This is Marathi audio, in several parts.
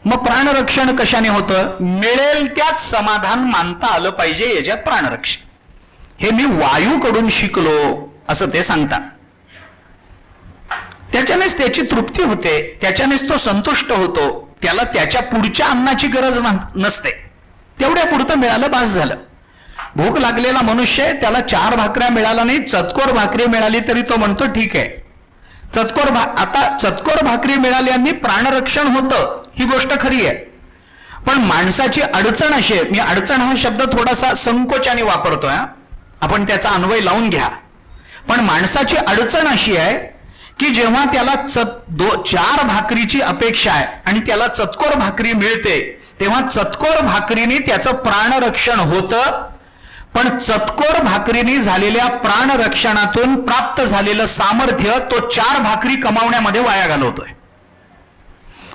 मग प्राणरक्षण कशाने होतं? मिळेल त्यात समाधान मानता आलं पाहिजे, याच्यात प्राणरक्षण. हे मी वायूकडून शिकलो असं ते सांगतात. त्याच्यानेच त्याची तृप्ती होते, त्याच्यानेच तो संतुष्ट होतो. त्याला त्याच्या पुढच्या अन्नाची गरज नसते, तेवढ्या पुरतं मिळालं बास झालं. भूक लागलेला मनुष्य, त्याला 4 भाकऱ्या मिळाला नाही, चतकोर भाकरी मिळाली तरी तो म्हणतो ठीक आहे. आता चतकोर भाकरी मिळाल्याने प्राणरक्षण होतं, ही गोष्ट खरी आहे. पण माणसाची अडचण अशी आहे, मी अडचण हा शब्द थोडासा संकोचाने वापरतोय, आपण त्याचा अन्वय लावून घ्या. पण माणसाची अडचण अशी आहे की जेव्हा त्याला 4 भाकरीची अपेक्षा आहे आणि त्याला चतकोर भाकरी मिळते, तेव्हा चतकोर भाकरीने त्याचं प्राणरक्षण होतं. पण चतकोर भाकरीने झालेल्या प्राणरक्षणातून प्राप्त झालेलं सामर्थ्य तो 4 भाकरी कमावण्यामध्ये वाया घालवतोय.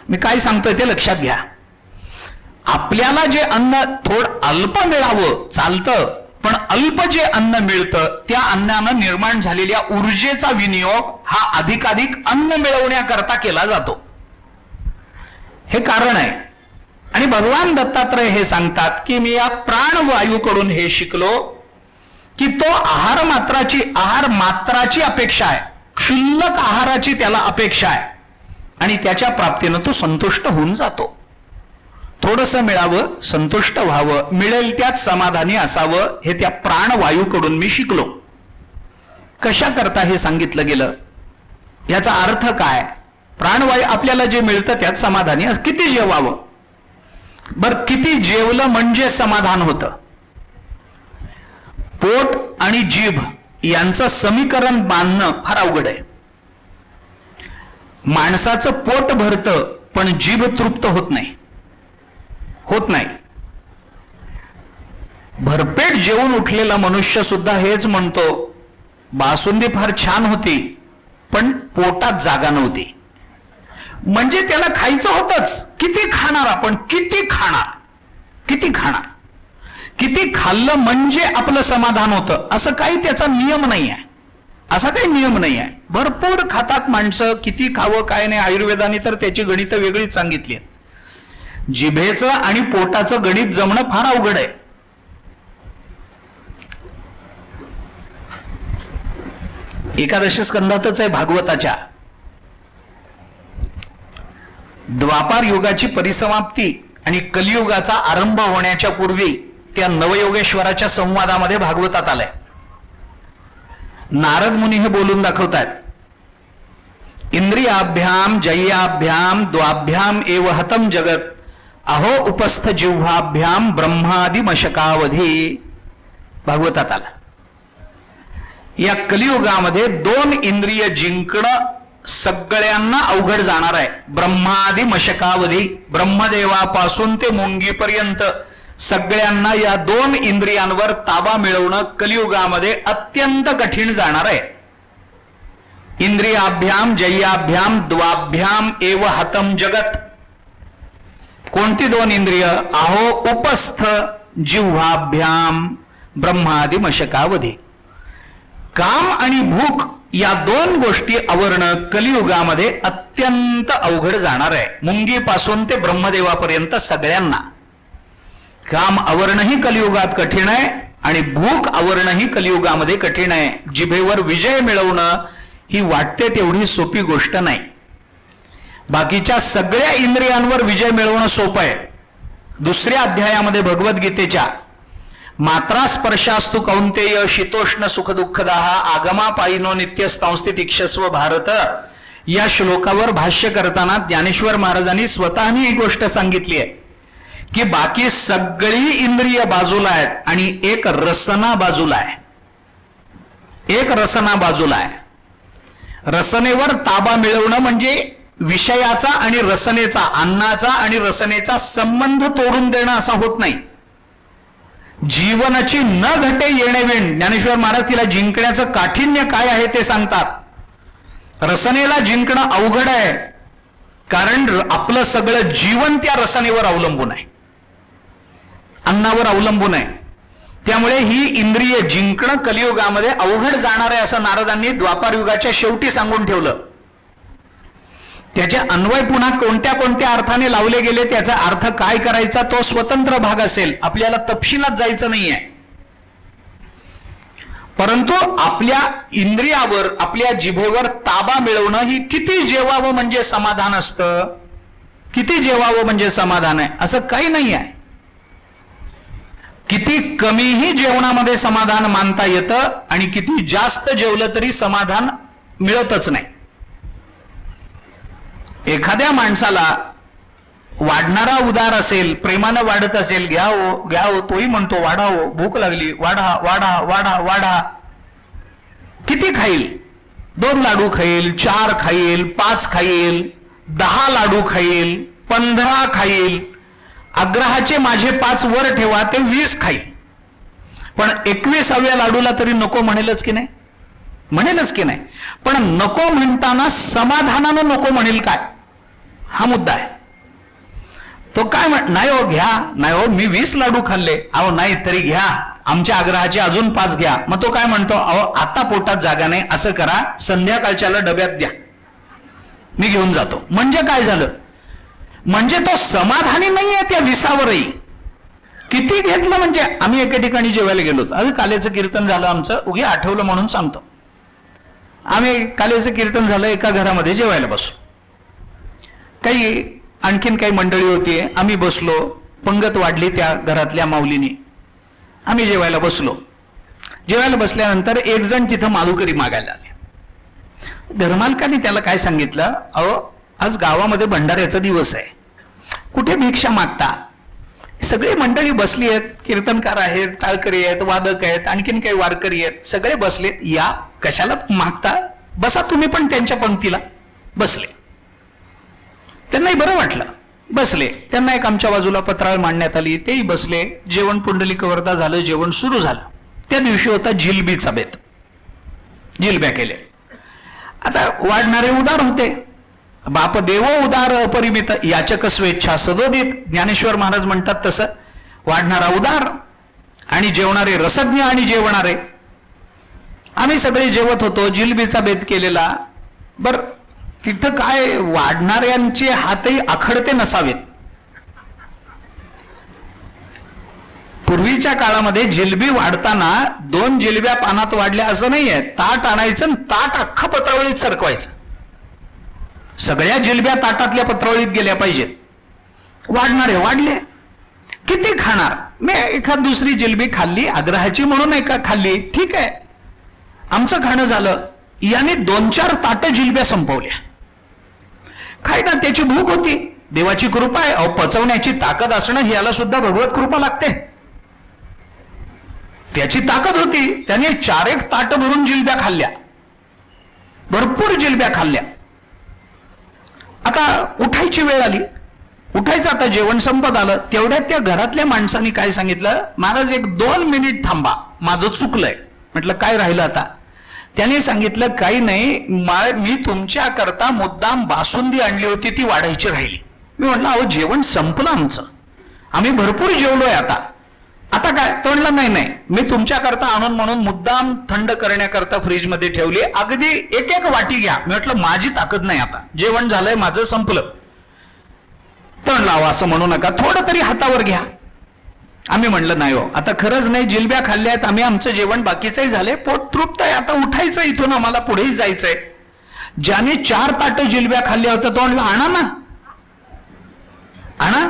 मी काय सांगतोय ते लक्षात घ्या. आपल्याला जे अन्न अल्प मिळावं चालतं, पण अल्प जे अन्न मिळतं त्या अन्नानं निर्माण झालेल्या ऊर्जेचा विनियोग हा अधिकाधिक अन्न मिळवण्याकरता केला जातो. हे कारण आहे. आणि भगवान दत्तात्रय हे सांगतात की मी या प्राणवायूकडून हे शिकलो की तो आहार मात्राची अपेक्षा आहे, क्षुल्लक आहाराची त्याला अपेक्षा आहे, आणि त्याच्या प्राप्तीनं तो संतुष्ट होऊन जातो. थोडंसं मिळावं, संतुष्ट व्हावं, मिळेल त्यात समाधानी असावं, हे त्या प्राणवायूकडून मी शिकलो. कशा करता हे सांगितलं गेलं? याचा अर्थ काय? प्राणवायू आपल्याला जे मिळतं त्यात समाधानी, किती जेवावं? बरं, किती जेवलं म्हणजे समाधान होतं? पोट आणि जीभ यांचं समीकरण बांधणं फार अवघड आहे. माणसाचं पोट भरतं पण जीभ तृप्त होत नाही. भरपेट जेवून उठलेला मनुष्य सुद्धा हेच म्हणतो, बासुंदी फार छान होती पण पोटात जागा नव्हती. म्हणजे त्याला खायचं होतच. किती खाणार आपण? किती खाल्लं म्हणजे आपलं समाधान होतं असं काही त्याचा नियम नाही आहे. भरपूर खातात माणसं, किती खावं काय नाही. आयुर्वेदाने तर त्याची गणितं वेगळीच सांगितली आहेत. जिभेचं आणि पोटाचं गणित जमणं फार अवघड आहे. एकादश स्कंदातच आहे भागवताच्या. द्वापार युगाची परिसमाप्ती आणि कलियुगाचा आरंभ होण्याच्या पूर्वी त्या नवयोगेश्वराच्या संवादामध्ये भागवतात आलंय. नारद मुनी हे बोलून दाखवतात, इंद्रियाभ्याम जय्याभ्याम द्वाभ्याम एव हतम जगत अहो उपस्थ जिव्हाभ्याम ब्रह्मादि मशकावधी. भागवतात आला. या कलियुगामध्ये 2 इंद्रिय जिंकणं सगळ्यांना अवघड जाणार आहे. ब्रह्मादि मशकावधी, ब्रह्मदेवापासून ते मुंगीपर्यंत सगळ्यांना या 2 इंद्रियांवर ताबा मिळवणं कलियुगामध्ये अत्यंत कठीण जाणार आहे. इंद्रियाभ्याम जय्याभ्याम द्वाभ्याम एव हतम जगत. कोणती 2 इंद्रिय? अहो उपस्थ जिव्हाभ्याम ब्रह्मादि मशकावधी. काम आणि भूक या 2 गोष्टी आवरणं कलियुगामध्ये अत्यंत अवघड जाणार आहे. मुंगीपासून ते ब्रह्मदेवापर्यंत सगळ्यांना काम आवरणंही कलियुगात कठीण आहे आणि भूक आवरणंही कलियुगामध्ये कठीण आहे. जिभेवर विजय मिळवणं ही वाटते तेवढी सोपी गोष्ट नाही. बाकीच्या सगळ्या इंद्रियांवर विजय मिळवणं सोपं आहे. 2ऱ्या अध्यायामध्ये भगवद्गीतेच्या मात्रा स्पर्शास्तु कौंतेय शीतोष्ण सुख दुःखदाह आगमापायिनो नित्य संस्थितिक्षस्व भारत या श्लोकावर भाष्य करताना ज्ञानेश्वर महाराजांनी स्वतःने एक गोष्ट सांगितली आहे की बाकी सगळी इंद्रिय बाजूला आहेत आणि एक रसना बाजूला आहे. रसनेवर ताबा मिळवणं म्हणजे विषयाचा आणि रसनेचा, अन्नाचा आणि रसनेचा संबंध तोडून देणं असा होत नाही. जीवनाची न घटे येणेवेण ज्ञानेश्वर महाराज तिला जिंकण्याचं काठिण्य काय आहे ते सांगतात. रसनेला जिंकणं अवघड आहे कारण आपलं सगळं जीवन त्या रसनेवर अवलंबून आहे, अन्नावर अवलंबून आहे. त्यामुळे ही इंद्रिय जिंकणं कलियुगामध्ये अवघड जाणार आहे असं नारदांनी द्वापार युगाच्या शेवटी सांगून ठेवलं. त्याचे अन्वय पुन्हा कोणत्या कोणत्या अर्थाने लावले गेले, त्याचा अर्थ काय करायचा तो स्वतंत्र भाग असेल, आपल्याला तपशिलात जायचं नाहीये. परंतु आपल्या इंद्रियावर, आपल्या जिभेवर ताबा मिळवणं ही किती जेवावं म्हणजे समाधान असतं, किती जेवावं म्हणजे समाधान आहे असं काही नाही आहे. किती कमीही जेवणामध्ये समाधान मानता येतं आणि किती जास्त जेवलं तरी समाधान मिळतच नाही. एखाद्या माणसाला वाढणारा उदार असेल, प्रेमानं वाढत असेल, घ्या हो घ्या हो, तोही म्हणतो वाढा हो, भूक लागली, वाढा वाढा वाढा वाढा. किती खाईल? 2 लाडू खाईल, 4 खाईल, 5 खाईल, 10 लाडू खाईल, 15 खाईल. आग्रहाचे माझे 5 वर ठेवा, ते 20 खाईल. पण 21व्या लाडूला तरी नको म्हणेलच की नाही? म्हणेलच की नाही? पण नको म्हणताना समाधानानं नको म्हणेल काय, हा मुद्दा आहे. तो काय नाही हो घ्या, नाही हो मी 20 लाडू खाल्ले, अहो नाही तरी घ्या, आमच्या आग्रहाचे अजून 5 घ्या. मग तो काय म्हणतो, अहो आता पोटात जागा नाही, असं करा संध्याकाळच्याला डब्यात द्या, मी घेऊन जातो. म्हणजे काय झालं? म्हणजे तो समाधानी नाहीये त्या 20वरही. किती घेतलं म्हणजे आम्ही एके ठिकाणी जेवायला गेलो होतो. अरे कालेचं कीर्तन झालं आमचं, उगी आठवलं म्हणून सांगतो. आम्ही कालेचं कीर्तन झालं, एका घरामध्ये जेवायला बसलो. काही आणखीन काही मंडळी होती, आम्ही बसलो. पंगत वाढली त्या घरातल्या माऊलीने. आम्ही जेवायला बसलो. जेवायला बसल्यानंतर एक जण तिथं मालुकरी मागायला आले. धर्मालकाने त्याला काय सांगितलं, अहो आज गावामध्ये भंडाऱ्याचा दिवस आहे, कुठे भिक्षा मागता? सगळे मंडळी बसली आहेत, कीर्तनकार आहेत, टाळकरी आहेत, वादक आहेत, आणखीन काही वारकरी आहेत, सगळे बसलेत, या कशाला मागता, बसा तुम्ही पण त्यांच्या पंक्तीला. बसले. त्यांनाही बरं वाटलं, बसले. त्यांना एक आमच्या बाजूला पत्राळ मांडण्यात आली, तेही बसले. जेवण पुंडलिक वरदा झालं, जेवण सुरू झालं. त्या दिवशी होता जिलबीचा बेत, जिलब्या केले. आता वाढणारे उदार होते. बाप देवो उदार अपरिमित, याचक स्वेच्छा सदोदित. ज्ञानेश्वर महाराज म्हणतात तसं. वाढणारा उदार आणि जेवणारे रसज्ञ आणि जेवणारे. आम्ही सगळे जेवत होतो, जिलबीचा बेत केलेला. बर तिथं काय, वाढणाऱ्यांचे हातही आखडते नसावेत. पूर्वीच्या काळामध्ये जिलबी वाढताना 2 जिलब्या पानात वाढल्या असं नाहीये. ताट आणायचं, ताट अख्खा पत्रावळीत सरकवायचं. सगळ्या जिलब्या ताटातल्या पत्रावळीत गेल्या पाहिजेत. वाढणारे वाढले. किती खाणार? मी एखाद दुसरी जिलबी खाल्ली, आग्रहाची म्हणून एका खाल्ली, ठीक आहे, आमचं खाणं झालं. याने 2-4 ताटं जिलब्या संपवल्या. काय ना, त्याची भूक होती, देवाची कृपा आहे. अहो पचवण्याची ताकद असणं याला सुद्धा भगवत कृपा लागते. त्याची ताकद होती, त्याने 4-1 ताट भरून जिलब्या खाल्ल्या, भरपूर जिलब्या खाल्ल्या. आता उठायची वेळ आली, उठायचं. आता जेवण संपत आलं. तेवढ्यात त्या घरातल्या माणसाने काय सांगितलं, महाराज 1-2 मिनिट थांबा, माझं चुकलंय. म्हटलं काय राहिलं आता? त्याने सांगितलं काही नाही, मी तुमच्या करता मुद्दाम बासुंदी आणली होती, ती वाढायची राहिली. मी म्हटलं अहो जेवण संपलं आमचं, आम्ही भरपूर जेवलोय, आता काय? तो म्हणला नाही नाही, मी तुमच्या करता आणून म्हणून मुद्दाम थंड करण्याकरता फ्रीजमध्ये ठेवली, अगदी 1-1 वाटी घ्या. मी म्हटलं माझी ताकद नाही, आता जेवण झालंय, माझं संपलं. तो म्हणला अहो असं म्हणू नका, थोडं तरी हातावर घ्या. आम्ही म्हणलं नाही हो, आता खरंच नाही, जिलब्या खाल्ल्या आहेत आम्ही, आमचं जेवण बाकीचंही झालंय, पोट तृप्त आहे, आता उठायचं इथून, आम्हाला पुढेही जायचंय. ज्याने 4 ताटं जिलब्या खाल्ल्या होत्या तो म्हणला आणा ना, आणा.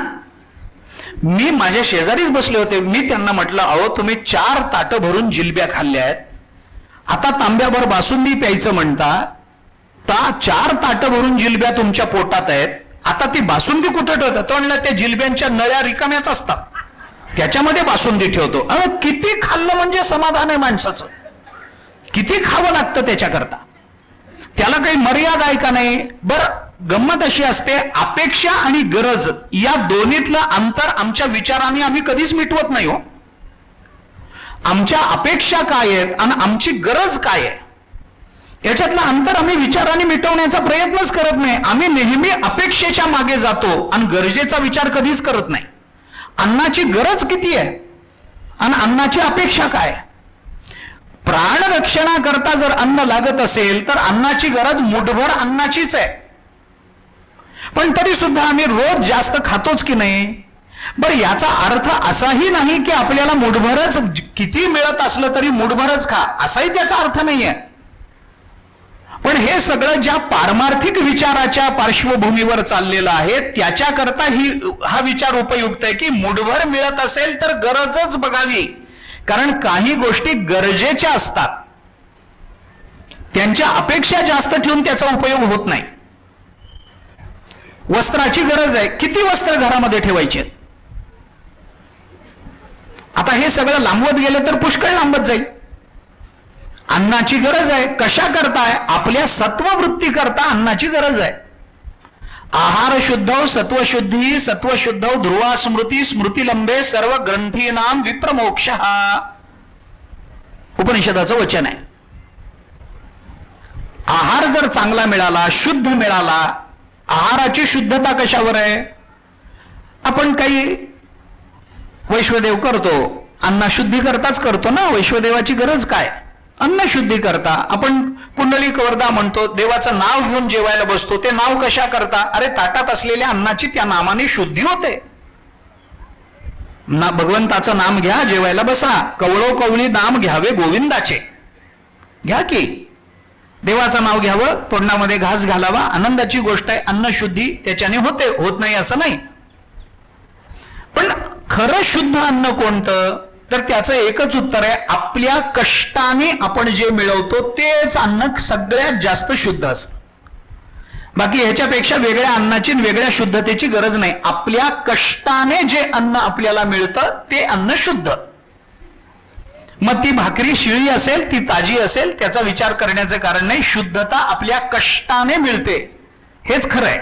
मी माझ्या शेजारीच बसले होते, मी त्यांना म्हटलं अहो तुम्ही 4 ताटं भरून जिलब्या खाल्ल्या आहेत, आता तांब्याभर बासुंदी प्यायचं म्हणता, 4 ताटं भरून जिलब्या तुमच्या पोटात आहेत, आता ती बासुंदी कुठं ठेवतात? तो म्हणला त्या जिलब्यांच्या नळ्या रिकाम्याच असतात, त्याच्यामध्ये बासुंदी ठेवतो. अहो किती खाल्लं म्हणजे समाधान आहे माणसाचं, किती खावं लागतं त्याच्याकरता, त्याला काही मर्यादा आहे का नाही? बरं गंमत अशी असते, अपेक्षा आणि गरज या दोन्हीतलं अंतर आमच्या विचाराने आम्ही कधीच मिटवत नाही हो. आमच्या अपेक्षा काय आहेत आणि आमची गरज काय आहे याच्यातलं अंतर आम्ही विचाराने मिटवण्याचा प्रयत्नच करत नाही. आम्ही नेहमी अपेक्षेच्या मागे जातो आणि गरजेचा विचार कधीच करत नाही. अन्नाची गरज किती आहे आणि अन्नाची अपेक्षा काय? प्राण रक्षणाकरता जर अन्न लागत असेल तर अन्नाची गरज मुठभर अन्नाचीच आहे. पण तरी सुद्धा आम्ही रोज जास्त खातोच की नाही? बरं, याचा अर्थ असाही नाही की आपल्याला मुठभरच किती मिळत असलं तरी मुठभरच खा, असाही त्याचा अर्थ नाहीये. पण हे सगळं ज्या पारमार्थिक विचाराच्या पार्श्वभूमीवर चाललेलं आहे त्याच्याकरता हा विचार उपयुक्त आहे की मुठभर मिळत असेल तर गरजच बघावी. कारण काही गोष्टी गरजेच्या असतात, त्यांच्या अपेक्षा जास्त ठेवून त्याचा उपयोग होत नाही. वस्त्राची गरज आहे, किती वस्त्र घरामध्ये ठेवायचे? आता हे सगळं लांबवत गेलं तर पुष्कळ लांबत जाईल. अन्नाची गरज आहे, कशा करताय? आपल्या सत्ववृत्ती करता अन्नाची गरज आहे. आहार शुद्ध सत्वशुद्धी सत्वशुद्ध ध्रुवा स्मृती स्मृतिलंबे सर्व ग्रंथीनाम विप्रमोक्ष, उपनिषदाचं वचन आहे. आहार जर चांगला मिळाला, शुद्ध मिळाला, आहाराची शुद्धता कशावर आहे? आपण काही वैश्वदेव करतो, अन्नशुद्धी करताच करतो ना. वैश्वदेवाची गरज काय? अन्नशुद्धी करता. आपण पुंडलिक वरदा म्हणतो, देवाचं नाव घेऊन जेवायला बसतो, ते नाव कशा करता? अरे ताटात असलेल्या अन्नाची त्या नामाने शुद्धी होते ना. भगवंताचं नाम घ्या, जेवायला बसा. कवळोकवळी नाम घ्यावे गोविंदाचे, घ्या की. देवाचं नाव घ्यावं, तोंडामध्ये घास घालावा, आनंदाची गोष्ट आहे. अन्नशुद्धी त्याच्याने होते, होत नाही असं नाही. पण खरं शुद्ध अन्न कोणतं? तर त्याचं एकच उत्तर आहे, आपल्या कष्टाने आपण जे मिळवतो तेच अन्न सगळ्यात जास्त शुद्ध असतं. बाकी ह्याच्यापेक्षा वेगळ्या अन्नाची वेगळ्या शुद्धतेची गरज नाही. आपल्या कष्टाने जे अन्न आपल्याला मिळतं ते अन्न शुद्ध. मग ती भाकरी शिळी असेल, ती ताजी असेल, त्याचा विचार करण्याचं कारण नाही. शुद्धता आपल्या कष्टाने मिळते, हेच खरं आहे.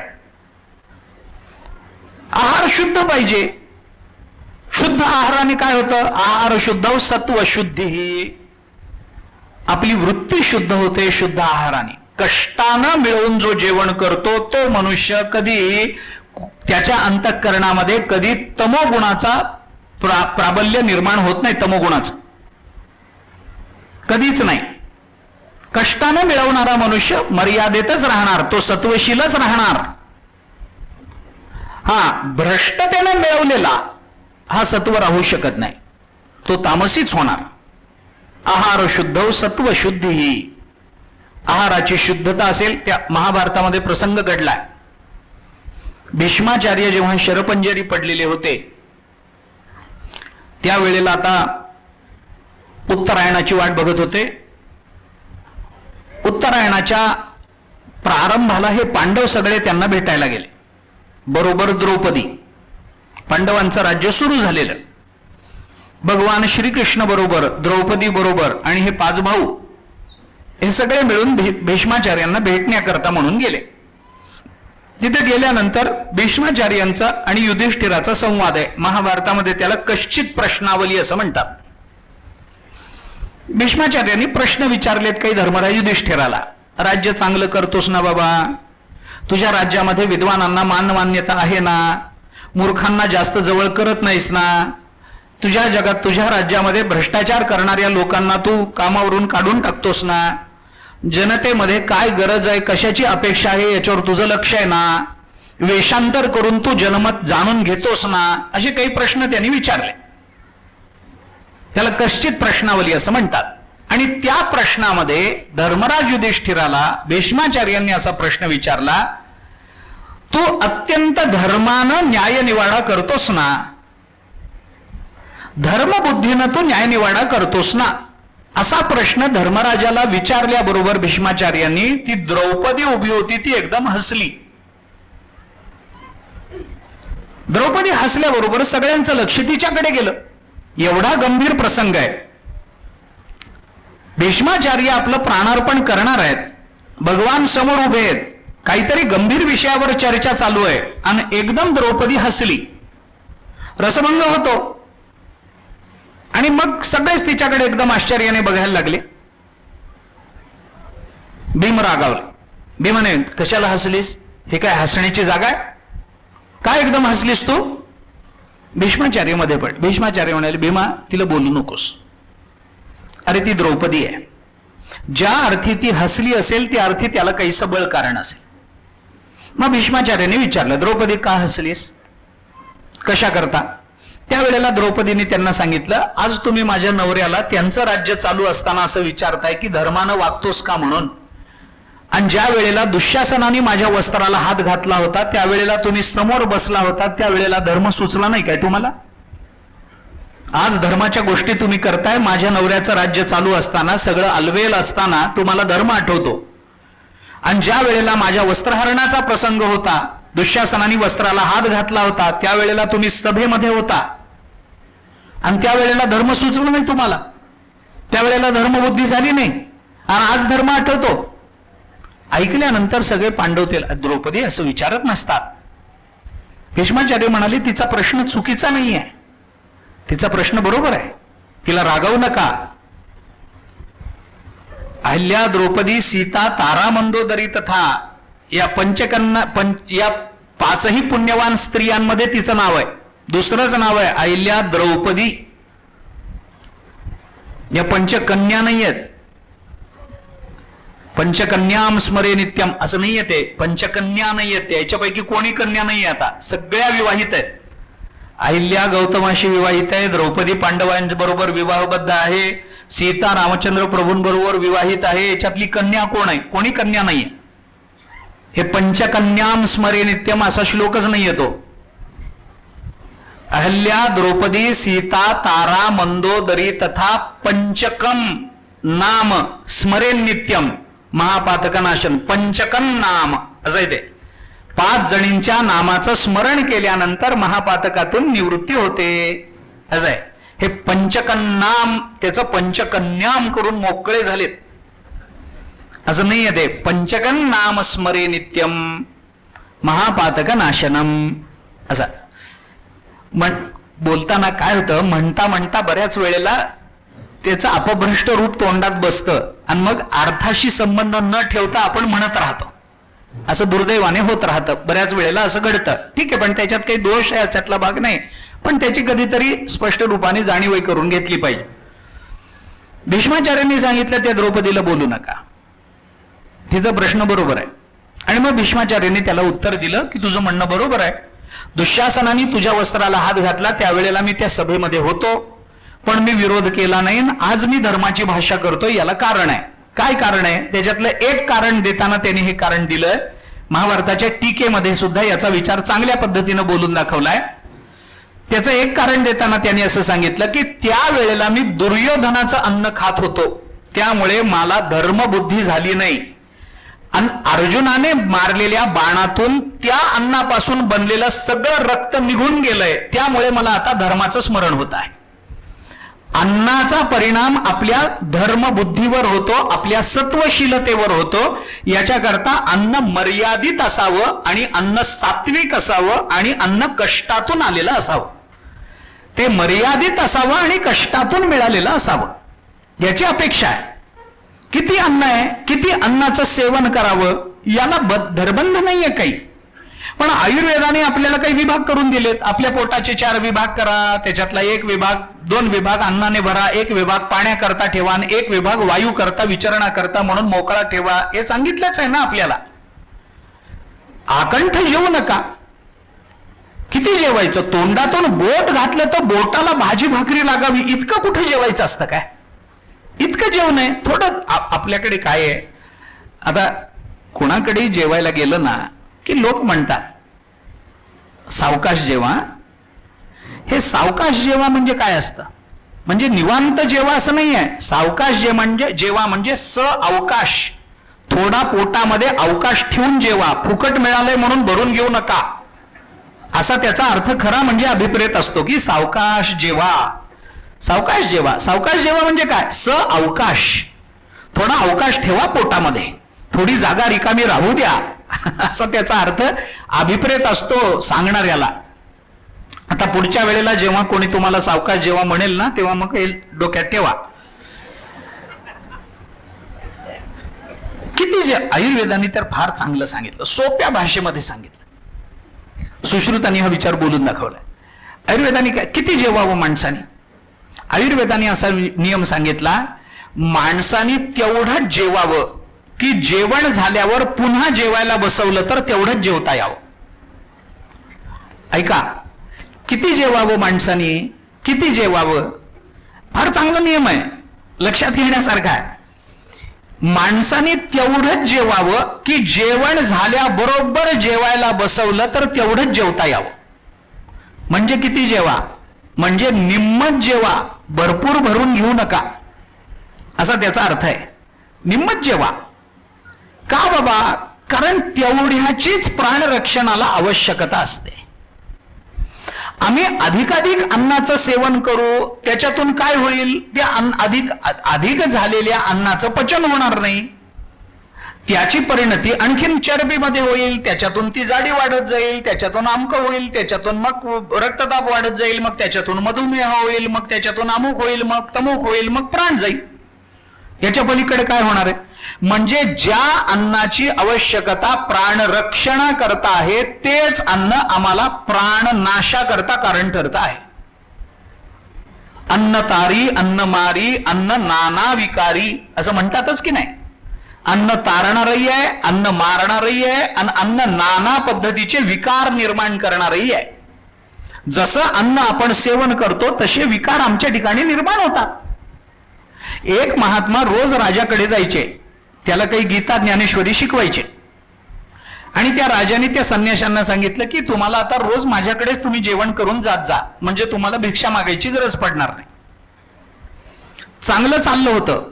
आहार शुद्ध पाहिजे. शुद्ध आहाराने काय होतं? आहार शुद्ध सत्व शुद्धी, आपली वृत्ती शुद्ध होते शुद्ध आहाराने. कष्टानं मिळवून जो जेवण करतो तो मनुष्य कधी त्याच्या अंतःकरणामध्ये कधी तमोगुणाचा प्राबल्य निर्माण होत नाही. तमोगुणाचं कधीच नाही. कष्टानं मिळवणारा मनुष्य मर्यादेतच राहणार, तो सत्वशीलच राहणार. भ्रष्टतेने मिळवलेला हा सत्व राहू शकत नाही, तो तामसीच होणार. आहार शुद्ध सत्व शुद्धी, आहाराची शुद्धता असेल. त्या महाभारतामध्ये प्रसंग घडलाय. भीष्माचार्य जेव्हा शरपंजरी पडलेले होते त्यावेळेला आता उत्तरायणाची वाट बघत होते. उत्तरायणाच्या प्रारंभाला हे पांडव सगळे त्यांना भेटायला गेले, बरोबर द्रौपदी. पांडवांचं राज्य सुरू झालेलं. भगवान श्रीकृष्ण बरोबर, द्रौपदी बरोबर आणि हे 5 भाऊ हे सगळे मिळून भीष्माचार्यांना भेटण्याकरता म्हणून गेले. तिथे गेल्यानंतर भीष्माचार्यांचा आणि युधिष्ठिराचा संवाद आहे. महाभारतामध्ये त्याला कश्चित प्रश्नावली असं म्हणतात. भीष्माचार्यांनी प्रश्न विचारलेत काही धर्मराज युधिष्ठिराला. राज्य चांगलं करतोस ना बाबा? तुझ्या राज्यामध्ये विद्वानांना मान्यता आहे ना? मूर्खांना जास्त जवळ करत नाहीस ना? तुझ्या जगात, तुझ्या राज्यामध्ये भ्रष्टाचार करणाऱ्या लोकांना तू कामावरून काढून टाकतोस ना? जनतेमध्ये काय गरज आहे, कशाची अपेक्षा आहे याच्यावर तुझं लक्ष आहे ना? वेषांतर करून तू जनमत जाणून घेतोस ना? असे काही प्रश्न त्यांनी विचारले. त्याला कश्चित प्रश्नावली असं म्हणतात. आणि त्या प्रश्नामध्ये धर्मराज युधिष्ठिराला भीष्माचार्यांनी असा प्रश्न विचारला, तू अत्यंत धर्मानं न्यायनिवाडा करतोस ना? धर्मबुद्धीनं तू न्यायनिवाडा करतोस ना? असा प्रश्न धर्मराजाला विचारल्याबरोबर भीष्माचार्यांनी, ती द्रौपदी उभी होती ती एकदम हसली. द्रौपदी हसल्याबरोबर सगळ्यांचं लक्ष तिच्याकडे गेलं. एवढा गंभीर प्रसंग आहे. भीष्माचार्य आपलं प्राणार्पण करणार आहेत, भगवान समोर उभे आहेत, काहीतरी गंभीर विषयावर चर्चा चालू आहे आणि एकदम द्रौपदी हसली. रसभंग होतो. आणि मग सगळेच तिच्याकडे एकदम आश्चर्याने बघायला लागले. भीम रागावले. भीमाने, कशाला हसलीस? हे काय हसण्याची जागा आहे? काय एकदम हसलीस तू? भीष्माचार्य मध्ये पड. भीष्माचार्य म्हणाले, भीमा तिला बोलू नकोस. अरे ती द्रौपदी आहे. ज्या अर्थी ती हसली असेल त्या अर्थी त्याला काही सबळ कारण असेल. मग भीष्माचार्याने विचारलं, द्रौपदी का हसलीस, कशा करता? त्यावेळेला द्रौपदीने त्यांना सांगितलं, आज तुम्ही माझ्या नवऱ्याला त्यांचं राज्य चालू असताना असं विचारताय की धर्मानं वागतोस का म्हणून, आणि ज्या वेळेला दुःशासनाने माझ्या वस्त्राला हात घातला होता त्यावेळेला तुम्ही समोर बसला होता, त्यावेळेला धर्म सुचला नाही काय तुम्हाला? आज धर्माच्या गोष्टी तुम्ही करताय, माझ्या नवऱ्याचं राज्य चालू असताना, सगळं अलवेल असताना तुम्हाला धर्म आठवतो, आणि ज्या वेळेला माझ्या वस्त्रहरणाचा प्रसंग होता, दुःशासनाने वस्त्राला हात घातला होता, त्यावेळेला तुम्ही सभेमध्ये होता आणि त्यावेळेला धर्म सुचला नाही तुम्हाला, त्यावेळेला धर्मबुद्धी झाली नाही, आणि आज धर्म आठवतो. ऐकल्यानंतर सगळे पांडव द्रौपदी असं विचारत नसतात. भीष्माचार्य म्हणाले, तिचा प्रश्न चुकीचा नाही आहे, तिचा प्रश्न बरोबर आहे, तिला रागवू नका. अहिल्या, द्रौपदी, सीता, तारा, मंदोदरी तथा या या पाचही पुण्यवान स्त्रियांमध्ये तिचं नाव आहे, दुसरंच नाव आहे अहिल्या, द्रौपदी. या पंचकन्या नाही आहेत, पंचकन्याम स्मरे नित्यम असं नाही येते, पंचकन्या नाही येते, याच्यापैकी कोणी कन्या नाही आता, सगळ्या विवाहित आहेत. अहिल्या गौतमाशी विवाहित आहे, द्रौपदी पांडवांबरोबर विवाहबद्ध आहे, सीता रामचंद्र प्रभूंबरोबर विवाहित आहे, याच्यातली कन्या कोण आहे? कोणी कन्या नाहीये. हे पंचकन्याम स्मरे नित्यम असा श्लोकच नाही येतो. अहल्या, द्रौपदी, सीता, तारा, मंदोदरी तथा पंचकम नाम स्मरे नित्यम महापातकनाशन. पंचकम नाम असं ते 5 जणींच्या नामाचं स्मरण केल्यानंतर महापातकातून निवृत्ती होते असं आहे. हे पंचकन्नाम त्याचं पंचकन्याम करून मोकळे झालेत असं नाही आहे ते. पंचकन नाम स्मरे नित्यम महापातक नाशनम असा. बोलताना काय होतं, म्हणता म्हणता बऱ्याच वेळेला त्याचं अपभ्रष्ट रूप तोंडात बसतं आणि मग अर्थाशी संबंध न ठेवता आपण म्हणत राहतो. असं दुर्दैवाने होत राहतं, बऱ्याच वेळेला असं घडतं. ठीक आहे, पण त्याच्यात काही दोष आहे त्यातला भाग नाही, पण त्याची कधीतरी स्पष्ट रूपाने जाणीव करून घेतली पाहिजे. भीष्माचार्यांनी सांगितलं त्या द्रौपदीला बोलू नका, तिचा प्रश्न बरोबर आहे. आणि मग भीष्माचार्यांनी त्याला उत्तर दिलं की तुझं म्हणणं बरोबर आहे, दुःशासनाने तुझ्या वस्त्राला हात घातला त्यावेळेला मी त्या सभेमध्ये होतो, पण मी विरोध केला नाही. आज मी धर्माची भाषा करतोय, याला कारण आहे. काय कारण आहे? त्याच्यातलं एक कारण देताना त्यांनी हे कारण दिलंय. महाभारताच्या टीकेमध्ये सुद्धा याचा विचार चांगल्या पद्धतीनं बोलून दाखवलाय. त्याचं एक कारण देताना त्यांनी असं सांगितलं की त्यावेळेला मी दुर्योधनाचं अन्न खात होतो, त्यामुळे मला धर्मबुद्धी झाली नाही, आणि अर्जुनाने मारलेल्या बाणातून त्या अन्नापासून बनलेलं सगळं रक्त निघून गेलंय, त्यामुळे मला आता धर्माचं स्मरण होत आहे. अन्नाचा परिणाम आपल्या धर्मबुद्धीवर होतो, आपल्या सत्वशीलतेवर होतो. याच्याकरता अन्न मर्यादित असावं आणि अन्न सात्विक असावं आणि अन्न कष्टातून आलेलं असावं. ते मर्यादित असावं आणि कष्टातून मिळालेलं असावं, याची अपेक्षा आहे. किती अन्न आहे, किती अन्नाचं सेवन करावं याला धरबंध नाहीये काही. पण आयुर्वेदाने आपल्याला काही विभाग करून दिलेत. आपल्या पोटाचे 4 विभाग करा, त्याच्यातला 1 विभाग 2 विभाग अन्नाने भरा, 1 विभाग पाण्याकरता ठेवा आणि 1 विभाग वायू करता विचरणाकरता म्हणून मोकळा ठेवा, हे सांगितलंच आहे ना आपल्याला. आकंठ जेवू नका. किती जेवायचं? तोंडातून बोट घातलं तर बोटाला भाजी भाकरी लागावी इतकं कुठे जेवायचं असतं काय? इतकं जेवण आहे थोडं. आपल्याकडे काय आहे, आता कुणाकडे जेवायला गेलं ना की लोक म्हणतात सावकाश जेवा. हे सावकाश जेवा म्हणजे काय असतं? म्हणजे निवांत जेवा असं नाही आहे. सावकाश जेवा म्हणजे अवकाश, थोडा पोटामध्ये अवकाश ठेवून जेवा. फुकट मिळालंय म्हणून भरून घेऊ नका, असा त्याचा अर्थ खरा म्हणजे अभिप्रेत असतो की सावकाश जेवा. सावकाश जेवा. सावकाश जेवा म्हणजे काय? अवकाश, थोडा अवकाश ठेवा पोटामध्ये, थोडी जागा रिकामी राहू द्या, असा त्याचा अर्थ अभिप्रेत असतो सांगणाऱ्याला. आता पुढच्या वेळेला जेव्हा कोणी तुम्हाला सावकाश जेव्हा म्हणेल ना, तेव्हा मग हे डोक्यात ठेवा. किती आयुर्वेदाने तर फार चांगलं सांगितलं, सोप्या भाषेमध्ये सांगितलं. सुश्रुतांनी हा विचार बोलून दाखवलाय. आयुर्वेदाने काय, किती जेवावं माणसाने? आयुर्वेदाने असा नियम सांगितला, माणसाने तेवढंच जेवावं, की जेवण झाल्यावर पुन्हा जेवायला बसवलं तर तेवढंच जेवता यावं. ऐका, किती जेवावं माणसाने, किती जेवावं, फार चांगला नियम आहे, लक्षात घेण्यासारखा आहे. माणसाने तेवढंच जेवावं की जेवण झाल्याबरोबर जेवायला बसवलं तर तेवढंच जेवता यावं. म्हणजे किती जेवा, म्हणजे निम्मच जेवा, भरपूर भरून घेऊ नका, असा त्याचा अर्थ आहे. निम्मच जेवा. का बाबा? कारण तेवढ्याचीच प्राणरक्षणाला आवश्यकता असते. आम्ही अधिकाधिक अन्नाचं सेवन करू, त्याच्यातून काय होईल, त्या अधिक झालेल्या अन्नाचं पचन होणार नाही, त्याची परिणती आणखीन चरबीमध्ये होईल, त्याच्यातून ती जाडी वाढत जाईल, त्याच्यातून आमकं होईल, त्याच्यातून मग रक्तदाब वाढत जाईल, मग त्याच्यातून मधुमेह होईल, मग त्याच्यातून अमुक होईल, मग तमुक होईल, मग प्राण जाईल. याच्या पलीकडे काय होणार आहे? म्हणजे ज्या अन्नाची आवश्यकता प्राणरक्षणा करता आहे तेच अन्न आम्हाला प्राणनाशा करता कारण ठरत आहे. अन्न तारी, अन्न मारी, अन्न नाना विकारी असं म्हणतातच की नाही. अन्न तारणारही आहे, अन्न मारणारही आहे, आणि अन्न नाना पद्धतीचे विकार निर्माण करणारही आहे. जसं अन्न आपण सेवन करतो तसे विकार आमच्या ठिकाणी निर्माण होतात. एक महात्मा रोज राजाकडे जायचे, त्याला काही गीता ज्ञानेश्वरी शिकवायचे, आणि त्या राजाने त्या संन्याशांना सांगितलं की तुम्हाला आता रोज माझ्याकडेच तुम्ही जेवण करून जात जा, म्हणजे तुम्हाला भिक्षा मागायची गरज पडणार नाही. चांगलं चाललं होतं.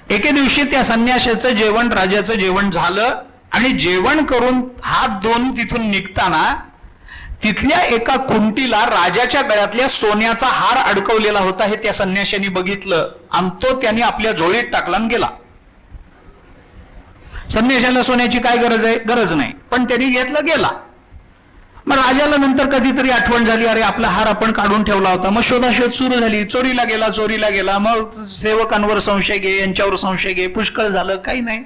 एके दिवशी त्या संन्याशाचं जेवण, राजाचं जेवण झालं, आणि जेवण करून हात धुवून तिथून निघताना तिथल्या एका खुंटीला राजाच्या गळ्यातल्या सोन्याचा हार अडकवलेला होता. हे त्या संन्याशाने बघितलं आणि तो त्यांनी आपल्या झोळीत टाकला आणि गेला. संन्याशाला सोन्याची काय गरज आहे? गरज नाही, पण त्यांनी घेतलं, गेला. मग राजाला नंतर कधीतरी आठवण झाली, अरे आपला हार आपण काढून ठेवला होता. मग शोधाशोध सुरू झाली, चोरीला गेला, चोरीला गेला. मग सेवकांवर संशय घे, यांच्यावर संशय घे, पुष्कळ झालं, काही नाही.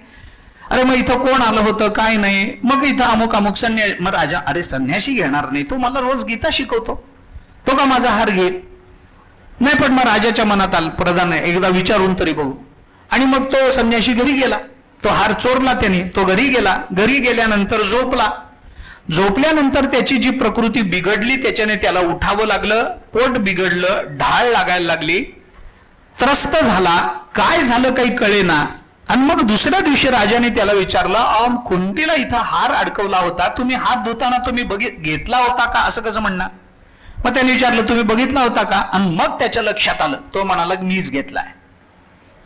अरे मग इथं कोण आलं होतं, काय नाही. मग इथं अमुक अमुक संन्यासी. मग राजा, अरे संन्यासी घेणार नाही, तो मला रोज गीता शिकवतो, तो का माझा हार घेईल? नाही. पण मग राजाच्या मनात आलं, प्रधान आहे, एकदा विचारून तरी बघू. आणि मग तो संन्यासी घरी गेला, तो हार चोरला त्याने, तो घरी गेला. घरी गेल्यानंतर झोपला. झोपल्यानंतर त्याची जी प्रकृती बिघडली, त्याच्याने त्याला उठावं लागलं, पोट बिघडलं, ढाळ लागायला लागली, त्रस्त झाला, काय झालं काही कळेना. आणि मग दुसऱ्या दिवशी राजाने त्याला विचारलं, खुंटीला इथं हार अडकवला होता, तुम्ही हात धुताना तुम्ही घेतला होता का? असं कसं म्हणणार? मग त्याने विचारलं, तुम्ही बघितला होता का? आणि मग त्याच्या लक्षात आलं, तो म्हणाला मीच घेतलाय.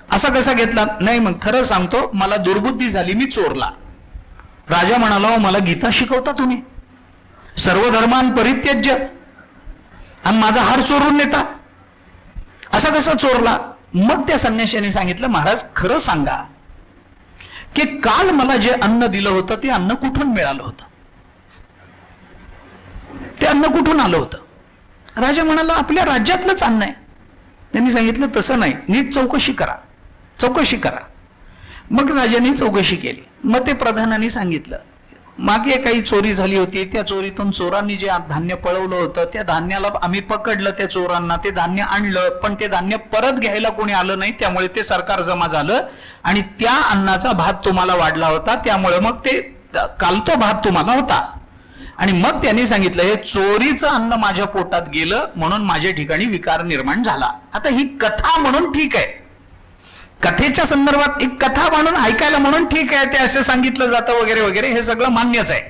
असा कसा घेतला? नाही, मग खरं सांगतो, मला दुर्बुद्धी झाली, मी चोरला. राजा म्हणाला, मला गीता शिकवता तुम्ही, सर्व धर्मान परित्यज्य, आणि माझा हार चोरून नेता, असा कसा चोरला? मग त्या संन्याशाने सांगितलं, महाराज खरं सांगा की काल मला जे अन्न दिलं होतं ते अन्न कुठून मिळालं होतं, ते अन्न कुठून आलं होतं? राजा म्हणाला, आपल्या राज्यातलंच अन्न आहे. त्यांनी सांगितलं, तसं नाही, नीट चौकशी करा, चौकशी करा. मग राजाने चौकशी केली. मग ते प्रधानाने सांगितलं, मागे काही चोरी झाली होती, त्या चोरीतून चोरांनी जे धान्य पळवलं होतं त्या धान्याला आम्ही पकडलं, त्या चोरांना ते धान्य आणलं, पण ते धान्य परत घ्यायला कोणी आलं नाही, त्यामुळे ते सरकार जमा झालं आणि त्या अन्नाचा भात तुम्हाला वाढला होता, त्यामुळे मग ते काल तो भात तुम्हाला होता. आणि मग त्यांनी सांगितलं, हे चोरीचं अन्न माझ्या पोटात गेलं म्हणून माझ्या ठिकाणी विकार निर्माण झाला. आता ही कथा म्हणून ठीक आहे, कथेच्या संदर्भात एक कथा म्हणून ऐकायला म्हणून ठीक आहे, ते असं सांगितलं जातं वगैरे वगैरे, हे सगळं मान्यच आहे.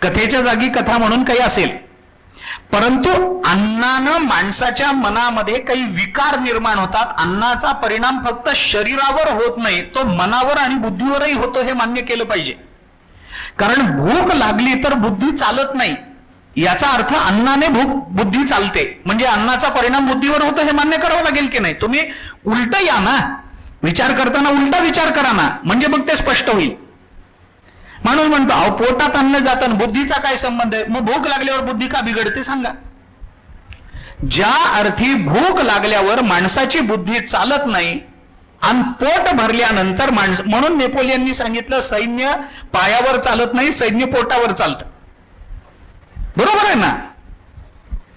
कथेच्या जागी कथा म्हणून काही असेल, परंतु अन्नानं माणसाच्या मनामध्ये काही विकार निर्माण होतात. अन्नाचा परिणाम फक्त शरीरावर होत नाही, तो मनावर आणि बुद्धीवरही होतो, हे मान्य केलं पाहिजे. कारण भूक लागली तर बुद्धी चालत नाही, याचा अर्थ अन्नाने बुद्धी चालते, म्हणजे अन्नाचा परिणाम बुद्धीवर होतो हे मान्य करावं लागेल की नाही? तुम्ही उलट या ना, विचार करताना उलटा विचार करा ना, म्हणजे मग ते स्पष्ट होईल. माणूस म्हणतो, अहो पोटात अन्न जातं, बुद्धीचा काय संबंध आहे? मग भूक लागल्यावर बुद्धी का बिघडते सांगा? ज्या अर्थी भूक लागल्यावर माणसाची बुद्धी चालत नाही आणि पोट भरल्यानंतर माणसं, म्हणून नेपोलियननी सांगितलं, सैन्य पायावर चालत नाही, सैन्य पोटावर चालतं. बरोबर आहे ना?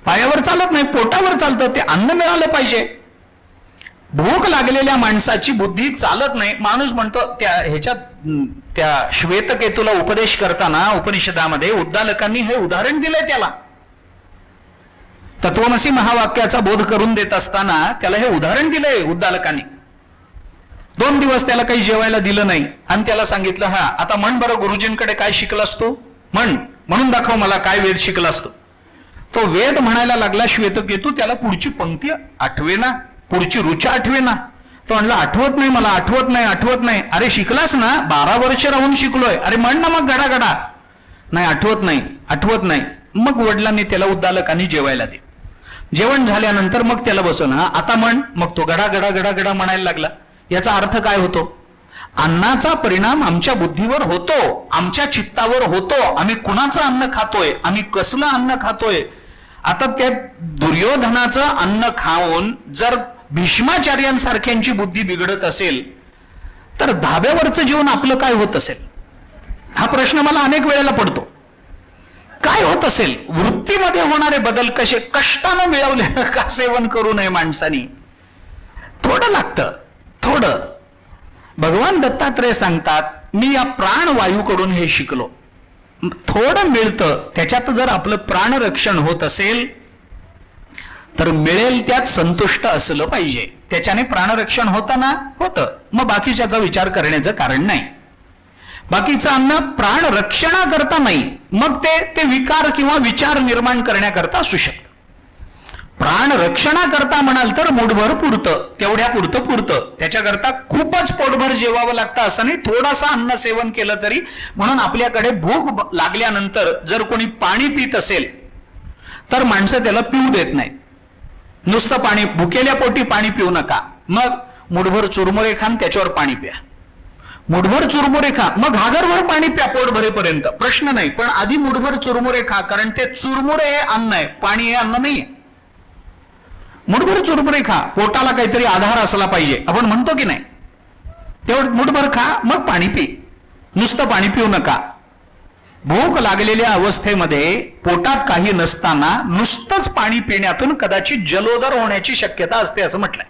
पायावर चालत नाही, पोटावर चालतं. ते अन्न मिळालं पाहिजे. भूक लागलेल्या माणसाची बुद्धी चालत नाही. माणूस म्हणतो त्या श्वेतकेतूला उपदेश करताना उपनिषदामध्ये उद्दालकांनी हे उदाहरण दिलंय. त्याला तत्वमसी महावाक्याचा बोध करून देत असताना त्याला हे उदाहरण दिलंय उद्दालकांनी. 2 दिवस त्याला काही जेवायला दिलं नाही आणि त्याला सांगितलं, हा आता म्हण बरं गुरुजींकडे काय शिकलास तू, म्हणून दाखव मला काय वेद शिकलास तू. तो वेद म्हणायला लागला श्वेतकेतू. त्याला पुढची पंक्ती आठवेना, पुढची रुचा आठवेना. तो म्हणला आठवत नाही मला, आठवत नाही. अरे शिकलास ना, 12 वर्ष राहून शिकलोय. अरे म्हण ना मग गडा. नाही आठवत नाही. मग वडिलांनी त्याला उद्दालकांनी जेवायला दिलं. जेवण झाल्यानंतर मग त्याला बसवलं, हा आता म्हण. मग तो गडा म्हणायला लागला. याचा अर्थ काय होतो? अन्नाचा परिणाम आमच्या बुद्धीवर होतो, आमच्या चित्तावर होतो. आम्ही कुणाचं अन्न खातोय, आम्ही कसलं अन्न खातोय. आता त्या दुर्योधनाचं अन्न खाऊन जर भीष्माचार्यांसारख्यांची बुद्धी बिघडत असेल तर धाब्यावरचं जीवन आपलं काय होत असेल? हा प्रश्न मला अनेक वेळेला पडतो. काय होत असेल? वृत्तीमध्ये होणारे बदल कसे? कष्टानं मिळवलेलं का सेवन करू नये माणसानी? थोडं लागतं, थोडं. भगवान दत्तात्रय सांगतात, मी या प्राणवायूकडून हे शिकलो. थोडं मिळतं, त्याच्यात जर आपलं प्राणरक्षण होत असेल तर मिळेल त्यात संतुष्ट असलं पाहिजे. त्याच्याने प्राणरक्षण होतं. मग बाकीच्याचा विचार करण्याचं कारण नाही. बाकीचं अन्न प्राणरक्षणाकरता नाही, मग ते विकार किंवा विचार निर्माण करण्याकरता असू शकतं. प्राण रक्षणाकरता म्हणाल तर मुठभर पुरतं, तेवढ्या पुरतं. त्याच्याकरता खूपच पोटभर जेवावं लागतं असं नाही, थोडासा अन्न सेवन केलं तरी. म्हणून आपल्याकडे भूक लागल्यानंतर जर कोणी पाणी पित असेल तर माणसं त्याला पिऊ देत नाही. नुसतं पाणी, भुकेल्या पोटी पाणी पिऊ नका. मग मुठभर चुरमुरे खान त्याच्यावर पाणी प्या. मुठभर चुरमुरे खा, मग घागरभर पाणी प्या पोट भरेपर्यंत, प्रश्न नाही. पण आधी मुठभर चुरमुरे खा, कारण ते चुरमुरे हे अन्न आहे, पाणी हे अन्न नाहीये. मुठभर चुरमुरे खा, पोटाला काहीतरी आधार असला पाहिजे, आपण म्हणतो की नाही. तेवढं मुठभर खा, मग पाणी पी. नुसतं पाणी पिऊ नका. भूक लागलेल्या अवस्थेमध्ये पोटात काही नसताना नुसतंच पाणी पिण्यातून कदाचित जलोदर होण्याची शक्यता असते असं म्हटलंय.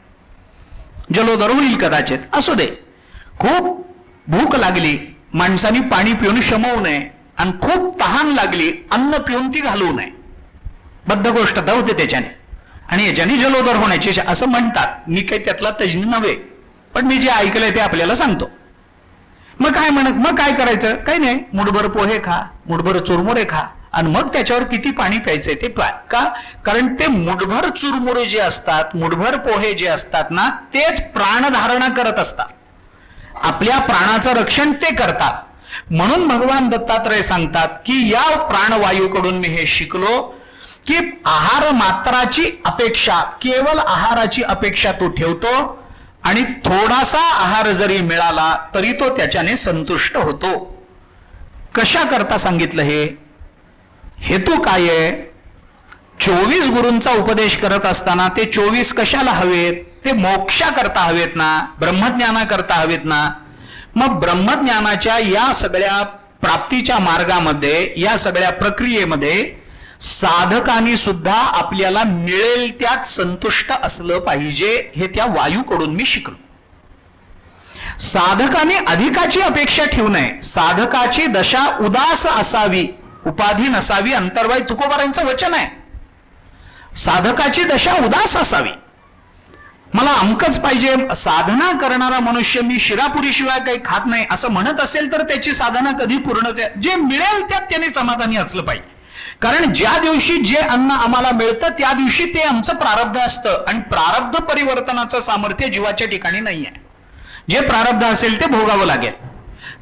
जलोदर होईल कदाचित, असू दे. खूप भूक लागली, माणसाने पाणी पिऊन शमवू नये. आणि खूप तहान लागली, अन्न पिऊन ती घालवू नये. बद्धगोष्ठता होते त्याच्याने, आणि याच्याने जलोदर होण्याची असं म्हणतात. मी काही त्यातला तज्ञ नव्हे, पण मी जे ऐकलंय ते आपल्याला सांगतो. मग काय करायचं? काही नाही, मुठभर पोहे खा, मुठभर चुरमुरे खा, आणि मग त्याच्यावर किती पाणी प्यायचंय ते प्या. का? कारण ते मुठभर चुरमुरे जे असतात, मुठभर पोहे जे असतात ना, तेच प्राणधारणा करत असतात. आपल्या प्राणाचं रक्षण ते करतात. म्हणून भगवान दत्तात्रय सांगतात की या प्राणवायूकडून मी हे शिकलो की आहार मात्राची अपेक्षा, केवळ आहाराची अपेक्षा तो ठेवतो, आणि थोडासा आहार जरी मिळाला तरी तो त्याच्याने संतुष्ट होतो. कशा करता सांगितलं हे? हेतू काय आहे? 24 गुरूंचा उपदेश करत असताना ते 24 कशाला हवेत? ते मोक्षा करता हवेत ना, ब्रह्मज्ञाना करता हवेत ना. मग ब्रह्मज्ञानाच्या या सगळ्या प्राप्तीच्या मार्गामध्ये, या सगळ्या प्रक्रियेमध्ये साधकांनी सुद्धा आपल्याला मिळेल त्यात संतुष्ट असलं पाहिजे. हे त्या वायूकडून मी शिकलो. साधकाने अधिकाची अपेक्षा ठेवू नये. साधकाची दशा उदास असावी, उपाधी नसावी. अंतर्वाई तुकोबारांचं वचन आहे. साधकाची दशा उदास असावी. मला अमकच पाहिजे. साधना करणारा मनुष्य मी शिरापुरी शिवाय काही खात नाही असं म्हणत असेल तर त्याची साधना कधी पूर्ण? जे मिळेल त्यात त्याने समाधानी असलं पाहिजे. कारण ज्या दिवशी जे अन्न आम्हाला मिळतं त्या दिवशी ते आमचं प्रारब्ध असतं, आणि प्रारब्ध परिवर्तनाचं सामर्थ्य जीवाच्या ठिकाणी नाहीये. जे प्रारब्ध असेल ते भोगावं लागेल.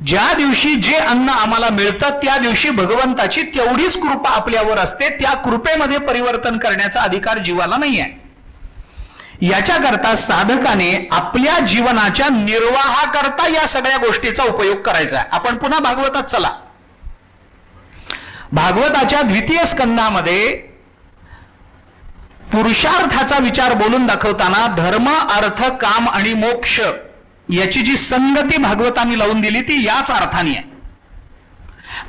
ज्या दिवशी जे अन्न आम्हाला मिळतं त्या दिवशी भगवंताची तेवढीच कृपा आपल्यावर असते. त्या कृपेमध्ये परिवर्तन करण्याचा अधिकार जीवाला नाहीये. याच्याकरता साधकाने आपल्या जीवनाच्या निर्वाहाकरता या सगळ्या गोष्टीचा उपयोग करायचा आहे. आपण पुन्हा भागवतात चला. भागवताच्या 2य स्कंधामध्ये पुरुषार्थाचा विचार बोलून दाखवताना धर्म, अर्थ, काम आणि मोक्ष याची जी संगती भागवतांनी लावून दिली ती याच अर्थाने आहे.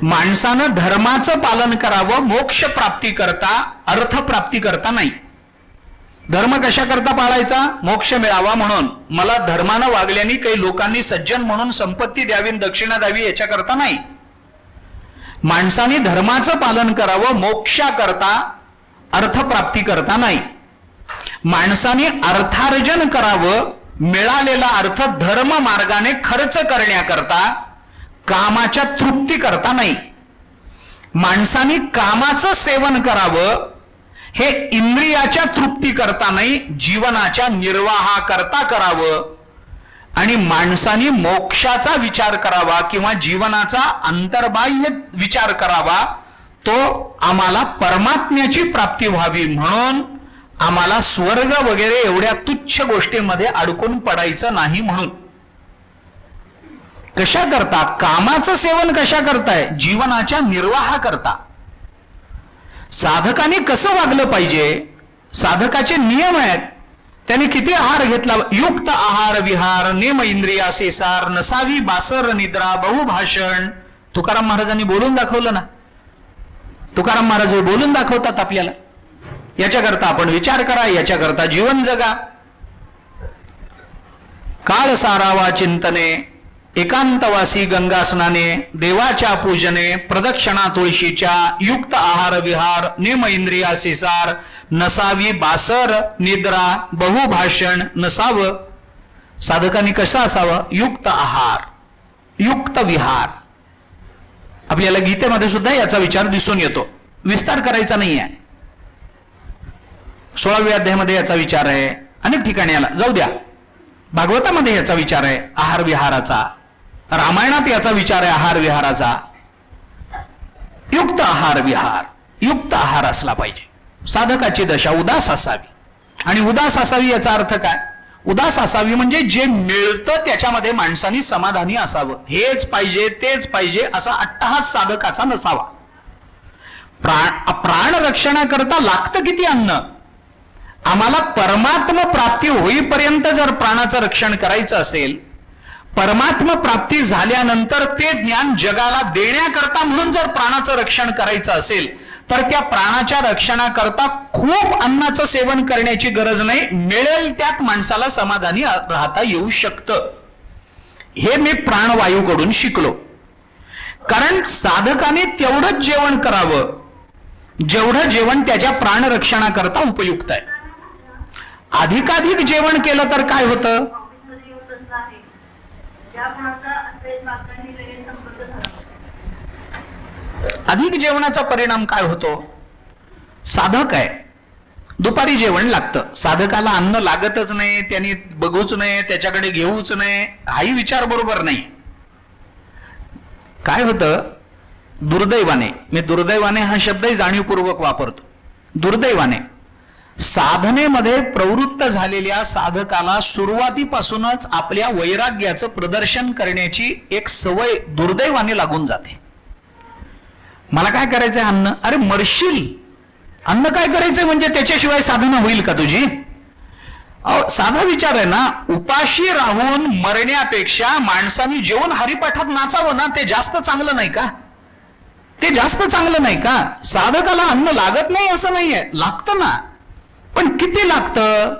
माणसानं धर्माचं पालन करावं मोक्ष प्राप्ती करता, अर्थ प्राप्ती करता नाही. धर्म कशा करता पाळायचा? मोक्ष मिळावा म्हणून. मला धर्मानं वागल्याने काही लोकांनी सज्जन म्हणून संपत्ती द्यावी, दक्षिणा द्यावी याच्या करता नाही. माणसाने धर्माचं पालन करावं मोक्षाकरता, अर्थप्राप्ती करता नाही. माणसाने अर्थार्जन करावं, मिळालेला अर्थ धर्म मार्गाने खर्च करण्याकरता, कामाच्या तृप्ती करता नाही. माणसाने कामाचं सेवन करावं हे इंद्रियाच्या तृप्ती करता नाही, जीवनाच्या निर्वाहाकरता करावं. आणि माणसाने मोक्षाचा विचार करावा किंवा जीवनाचा अंतर्बाह्य विचार करावा, तो आम्हाला परमात्म्याची प्राप्ती व्हावी म्हणून, आम्हाला स्वर्ग वगैरे एवढ्या तुच्छ गोष्टींमध्ये अडकून पडायचं नाही म्हणून. कशा करता? कामाचं सेवन कशा करताय? जीवनाच्या निर्वाहा करता. साधकाने कसं वागलं पाहिजे? साधकाचे नियम आहेत. त्याने किती आहार घेतला? युक्त आहार विहार, नेम इंद्रियासे सार, नसावी बासर निद्रा, बहुभाषण. तुकाराम महाराजांनी बोलून दाखवलं ना. तुकाराम महाराज बोलून दाखवतात आपल्याला. याच्याकरता आपण विचार करा, याच्याकरता जीवन जगा. काळ सारावा चिंतने, एकांतवासी गंगा स्नाने, देवाच्या पूजने, प्रदक्षिणा तुळशीच्या, युक्त आहार विहार, नेम इंद्रियासे सार, नसावी बासर निद्रा, बहुभाषण नसावं. साधकांनी कसं असावं? युक्त आहार, युक्त विहार. आपल्याला गीतेमध्ये सुद्धा याचा विचार दिसून येतो. विस्तार करायचा नाही आहे. 16व्या अध्यायामध्ये याचा विचार आहे. अनेक ठिकाणी आला, जाऊ द्या. भागवतामध्ये याचा विचार आहे आहार विहाराचा. रामायणात याचा विचार आहे आहार विहाराचा. युक्त आहार विहार, युक्त आहार असला पाहिजे. साधकाची दशा उदास असावी. आणि उदास असावी याचा अर्थ काय? उदास असावी म्हणजे जे मिळतं त्याच्यामध्ये माणसाने समाधानी असावं. हेच पाहिजे तेच पाहिजे असा अट्टहास साधकाचा नसावा. प्राण रक्षणाकरता लागतं किती अन्न? आम्हाला परमात्मा प्राप्ती होईपर्यंत जर प्राणाचं रक्षण करायचं असेल, परमात्मा प्राप्ती झाल्यानंतर ते ज्ञान जगाला देण्याकरता म्हणून जर प्राणाचं रक्षण करायचं असेल, तर त्या प्राणाच्या रक्षणाकरता खूप अन्नाचं सेवन करण्याची गरज नाही. मिळेल त्यात माणसाला समाधानी राहता येऊ शकतं. हे मी प्राणवायूकडून शिकलो. कारण साधकाने तेवढंच जेवण करावं जेवढं जेवण त्याच्या प्राणरक्षणाकरता उपयुक्त आहे. अधिकाधिक जेवण केलं तर काय होतं? अधिक जेवणाचा परिणाम काय होतो? साधक आहे, दुपारी जेवण लागतं. साधकाला अन्न लागतच नाही, त्यांनी बघूच नाही, त्याच्याकडे घेऊच नाही, हाही विचार बरोबर नाही. काय होतं? दुर्दैवाने, मी दुर्दैवाने हा शब्दही जाणीवपूर्वक वापरतो. दुर्दैवाने साधनेमध्ये प्रवृत्त झालेल्या साधकाला सुरुवातीपासूनच आपल्या वैराग्याचं प्रदर्शन करण्याची एक सवय दुर्दैवाने लागून जाते. मला काय करायचंय? अन्न. अरे मरशील, अन्न काय करायचंय म्हणजे त्याच्याशिवाय साधना होईल का तुझी? साधा विचार आहे ना. उपाशी राहून मरण्यापेक्षा माणसाने जेवण हरिपाठात नाचावं ना, ते जास्त चांगलं नाही का? ते जास्त चांगलं नाही का? साधकाला अन्न लागत नाही असं नाहीये, लागतं ना. पण किती लागतं?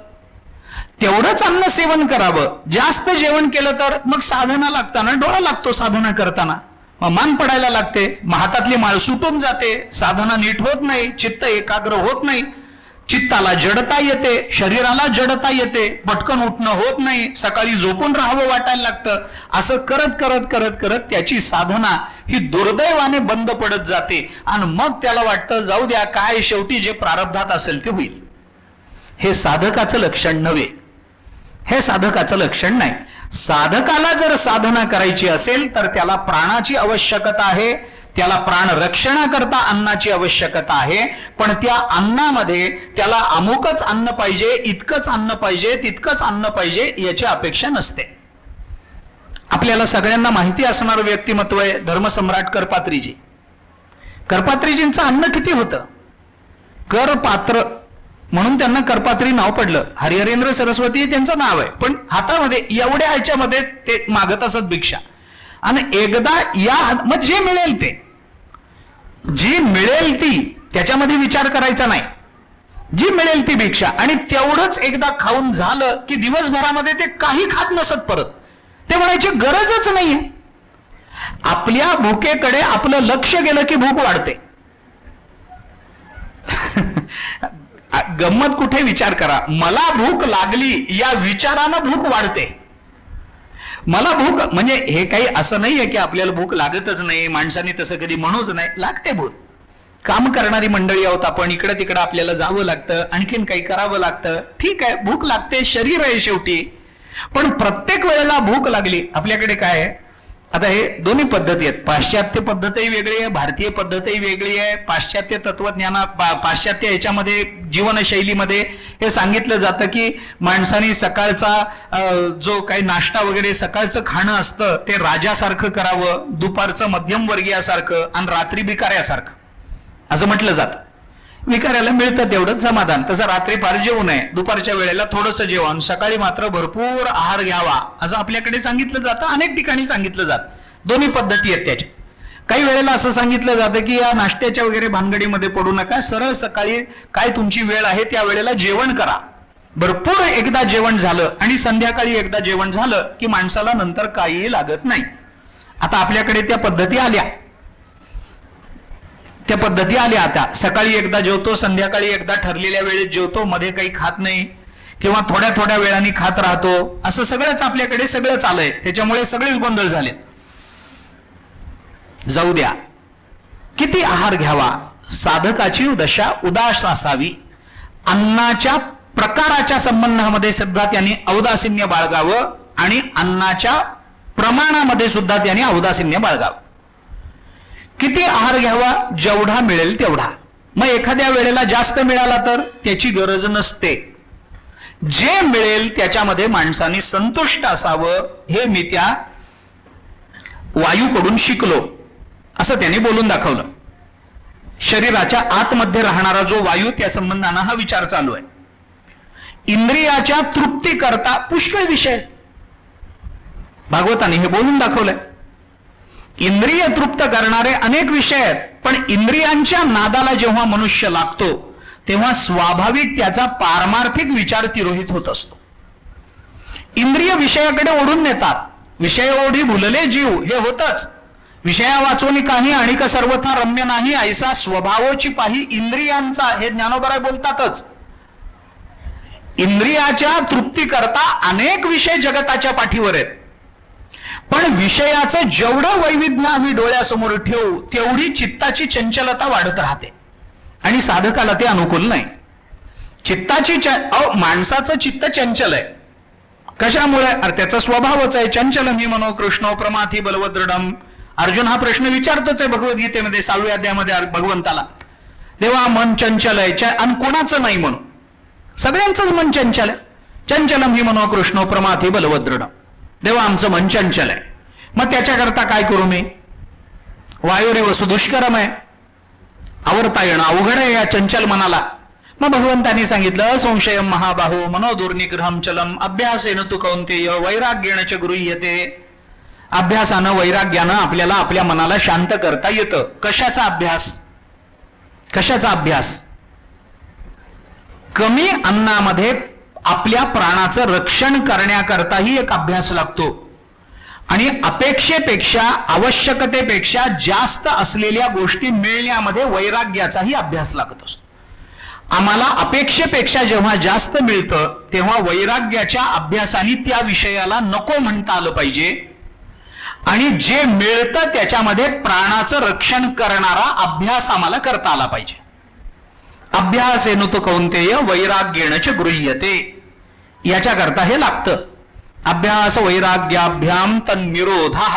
तेवढंच अन्न सेवन करावं. जास्त जेवण केलं तर मग साधना लागताना डोळा लागतो. साधना करताना मान पडायला लागते, हातातली माळ सुटून जाते, साधना नीट होत नाही, चित्त एकाग्र होत नाही, चित्ताला जडता येते, शरीराला जडता येते, पटकन उठणं होत नाही, सकाळी झोपून राहावं वाटायला लागतं. असं करत करत करत करत त्याची साधना ही दुर्दैवाने बंद पडत जाते. आणि मग त्याला वाटतं जाऊ द्या, काय शेवटी जे प्रारब्धात असेल ते होईल. हे साधकाचं लक्षण नव्हे, हे साधकाचं लक्षण नाही. साधकाला जर साधना करायची असेल तर त्याला प्राणाची आवश्यकता आहे, त्याला प्राण रक्षणाकरता अन्नाची आवश्यकता आहे. पण त्या अन्नामध्ये त्याला अमुकच अन्न पाहिजे, इतकंच अन्न पाहिजे, तितकंच अन्न पाहिजे याची अपेक्षा नसते. आपल्याला सगळ्यांना माहिती असणारं व्यक्तिमत्व आहे धर्मसम्राट करपात्रीजी. करपात्रीजींचं अन्न किती होतं? करपात्र म्हणून त्यांना करपात्री नाव पडलं. हरिहरेंद्र सरस्वती त्यांचं नाव आहे, पण हातामध्ये एवढ्या ह्याच्यामध्ये ते मागत असत भिक्षा. आणि एकदा या मग जे मिळेल ते, जी मिळेल ती, त्याच्यामध्ये विचार करायचा नाही. जी मिळेल ती भिक्षा. आणि तेवढंच एकदा खाऊन झालं की दिवसभरामध्ये ते काही खात नसत परत. ते म्हणायची गरजच नाहीये. आपल्या भुकेकडे आपलं लक्ष गेलं की भूक वाढते. गंमत कुठे विचार करा. मला भूक लागली या विचारानं भूक वाढते. मला भूक म्हणजे हे काही असं नाहीये की आपल्याला भूक लागतच नाही, माणसाने तसं कधी म्हणूच नाही, लागते भूक. काम करणारी मंडळी आहोत आपण, इकडं तिकडं आपल्याला जावं लागतं, आणखीन काही करावं लागतं, ठीक आहे, भूक लागते, शरीर आहे शेवटी. पण प्रत्येक वेळेला भूक लागली. आपल्याकडे काय आहे आता, हे दोन्ही पद्धती आहेत. पाश्चात्य पद्धतही वेगळी आहे, भारतीय पद्धतही वेगळी आहे. पाश्चात्य तत्वज्ञाना पाश्चात्य याच्यामध्ये जीवनशैलीमध्ये हे सांगितलं जातं की माणसाने सकाळचा जो काही नाश्ता वगैरे सकाळचं खाणं असतं ते राजासारखं करावं, दुपारचं मध्यमवर्गीयासारखं आणि रात्री भिकाऱ्यासारखं असं म्हटलं जातं. विकाऱ्याला मिळतं तेवढंच समाधान, तसं रात्री फार जेवू नये, दुपारच्या वेळेला थोडंसं जेवण, सकाळी मात्र भरपूर आहार घ्यावा असं आपल्याकडे सांगितलं जातं. अनेक ठिकाणी सांगितलं जातं. दोन्ही पद्धती आहेत त्याच्या. काही वेळेला असं सांगितलं जातं की या नाश्त्याच्या वगैरे भानगडीमध्ये पडू नका, सरळ सकाळी काय तुमची वेळ आहे त्या वेळेला जेवण करा. भरपूर एकदा जेवण झालं आणि संध्याकाळी एकदा जेवण झालं की माणसाला नंतर काहीही लागत नाही. आता आपल्याकडे त्या पद्धती आल्या. त्या पद्धती आल्या आता. सकाळी एकदा जेवतो, संध्याकाळी एकदा ठरलेल्या वेळेत जेवतो, मध्ये काही खात नाही किंवा थोड्या थोड्या वेळाने खात राहतो, असं सगळंच आपल्याकडे सगळं चाललंय. त्याच्यामुळे सगळेच गोंधळ झालेत. जाऊ द्या. किती आहार घ्यावा, साधकाची दशा उदास असावी. अन्नाच्या प्रकाराच्या संबंधामध्ये सुद्धा त्यांनी औदासीन्य बाळगावं आणि अन्नाच्या प्रमाणामध्ये सुद्धा त्यांनी औदासीन्य बाळगावं. किती आहार घ्यावा, जेवढा मिळेल तेवढा. मग एखाद्या वेळेला जास्त मिळाला तर त्याची गरज नसते. जे मिळेल त्याच्यामध्ये माणसाने संतुष्ट असावं, हे मी त्या वायूकडून शिकलो असं त्यांनी बोलून दाखवलं. शरीराच्या आतमध्ये राहणारा जो वायू, त्या संबंधानं हा विचार चालू आहे. इंद्रियाच्या तृप्ती करता पुष्कळ विषय भागवताने हे बोलून दाखवलंय. इंद्रिय तृप्त करणारे अनेक विषय आहेत, पण इंद्रियांच्या नादाला जेव्हा मनुष्य लागतो तेव्हा स्वाभाविक त्याचा पारमार्थिक विचार तिरोहित होत असतो. इंद्रिय विषयाकडे ओढून नेतात. विषय ओढी भुलले जीव, हे होतच. विषया वाचोनी काही आणि का सर्वथा रम्य नाही, ऐसा स्वभावची पाही इंद्रियांचा, हे ज्ञानोबराय बोलतातच. इंद्रियाच्या तृप्ती करता अनेक विषय जगताच्या पाठीवर आहेत, पण विषयाचं जेवढं वैविध्य आम्ही डोळ्यासमोर ठेवू तेवढी चित्ताची चंचलता वाढत राहते आणि साधकाला ते अनुकूल नाही. चित्ताची माणसाचं चित्त चंचल आहे. कशामुळे? अरे त्याचा स्वभावच आहे. चंचलम हि मनो कृष्णो प्रमाथी बलवदृढम. अर्जुन हा प्रश्न विचारतोच आहे भगवद्गीतेमध्ये 6व्या अध्यायामध्ये भगवंताला. देवा मन चंचल आहे, आणि कोणाचं नाही म्हणून, सगळ्यांचंच मन चंचल आहे. चंचलम हि मनो कृष्णो प्रमाथी बलवदृढम. देवा आमचं मन चंचल आहे, मग त्याच्याकरता काय करू मी? वायुरेव सुदुष्करम आहे, आवरता येणं अवघड आहे या चंचल मनाला. मग भगवंतांनी सांगितलं संशयम महाबाहो मनोदुर्निग्रहम चलम अभ्यासेन तु कौंतेय वैराग्येण च गृह्यते. अभ्यासानं वैराग्यानं आपल्याला आपल्या मनाला शांत करता येतं. कशाचा अभ्यास? कशाचा अभ्यास? कमी अन्नामध्ये आपल्या प्राणाचं रक्षण करण्याकरताही एक अभ्यास लागतो आणि अपेक्षेपेक्षा आवश्यकतेपेक्षा जास्त असलेल्या गोष्टी मिळण्यामध्ये वैराग्याचाही अभ्यास लागत असतो. आम्हाला अपेक्षेपेक्षा जेव्हा जास्त मिळतं तेव्हा वैराग्याच्या अभ्यासाने त्या विषयाला नको म्हणता आलं पाहिजे आणि जे मिळतं त्याच्यामध्ये प्राणाचं रक्षण करणारा अभ्यास आम्हाला करता आला पाहिजे. अभ्यासेन तु कौंतेय वैराग्येण च गृह्यते. याच्याकरता हे लागतं. अभ्यास वैराग्याभ्याम तन्निरोधः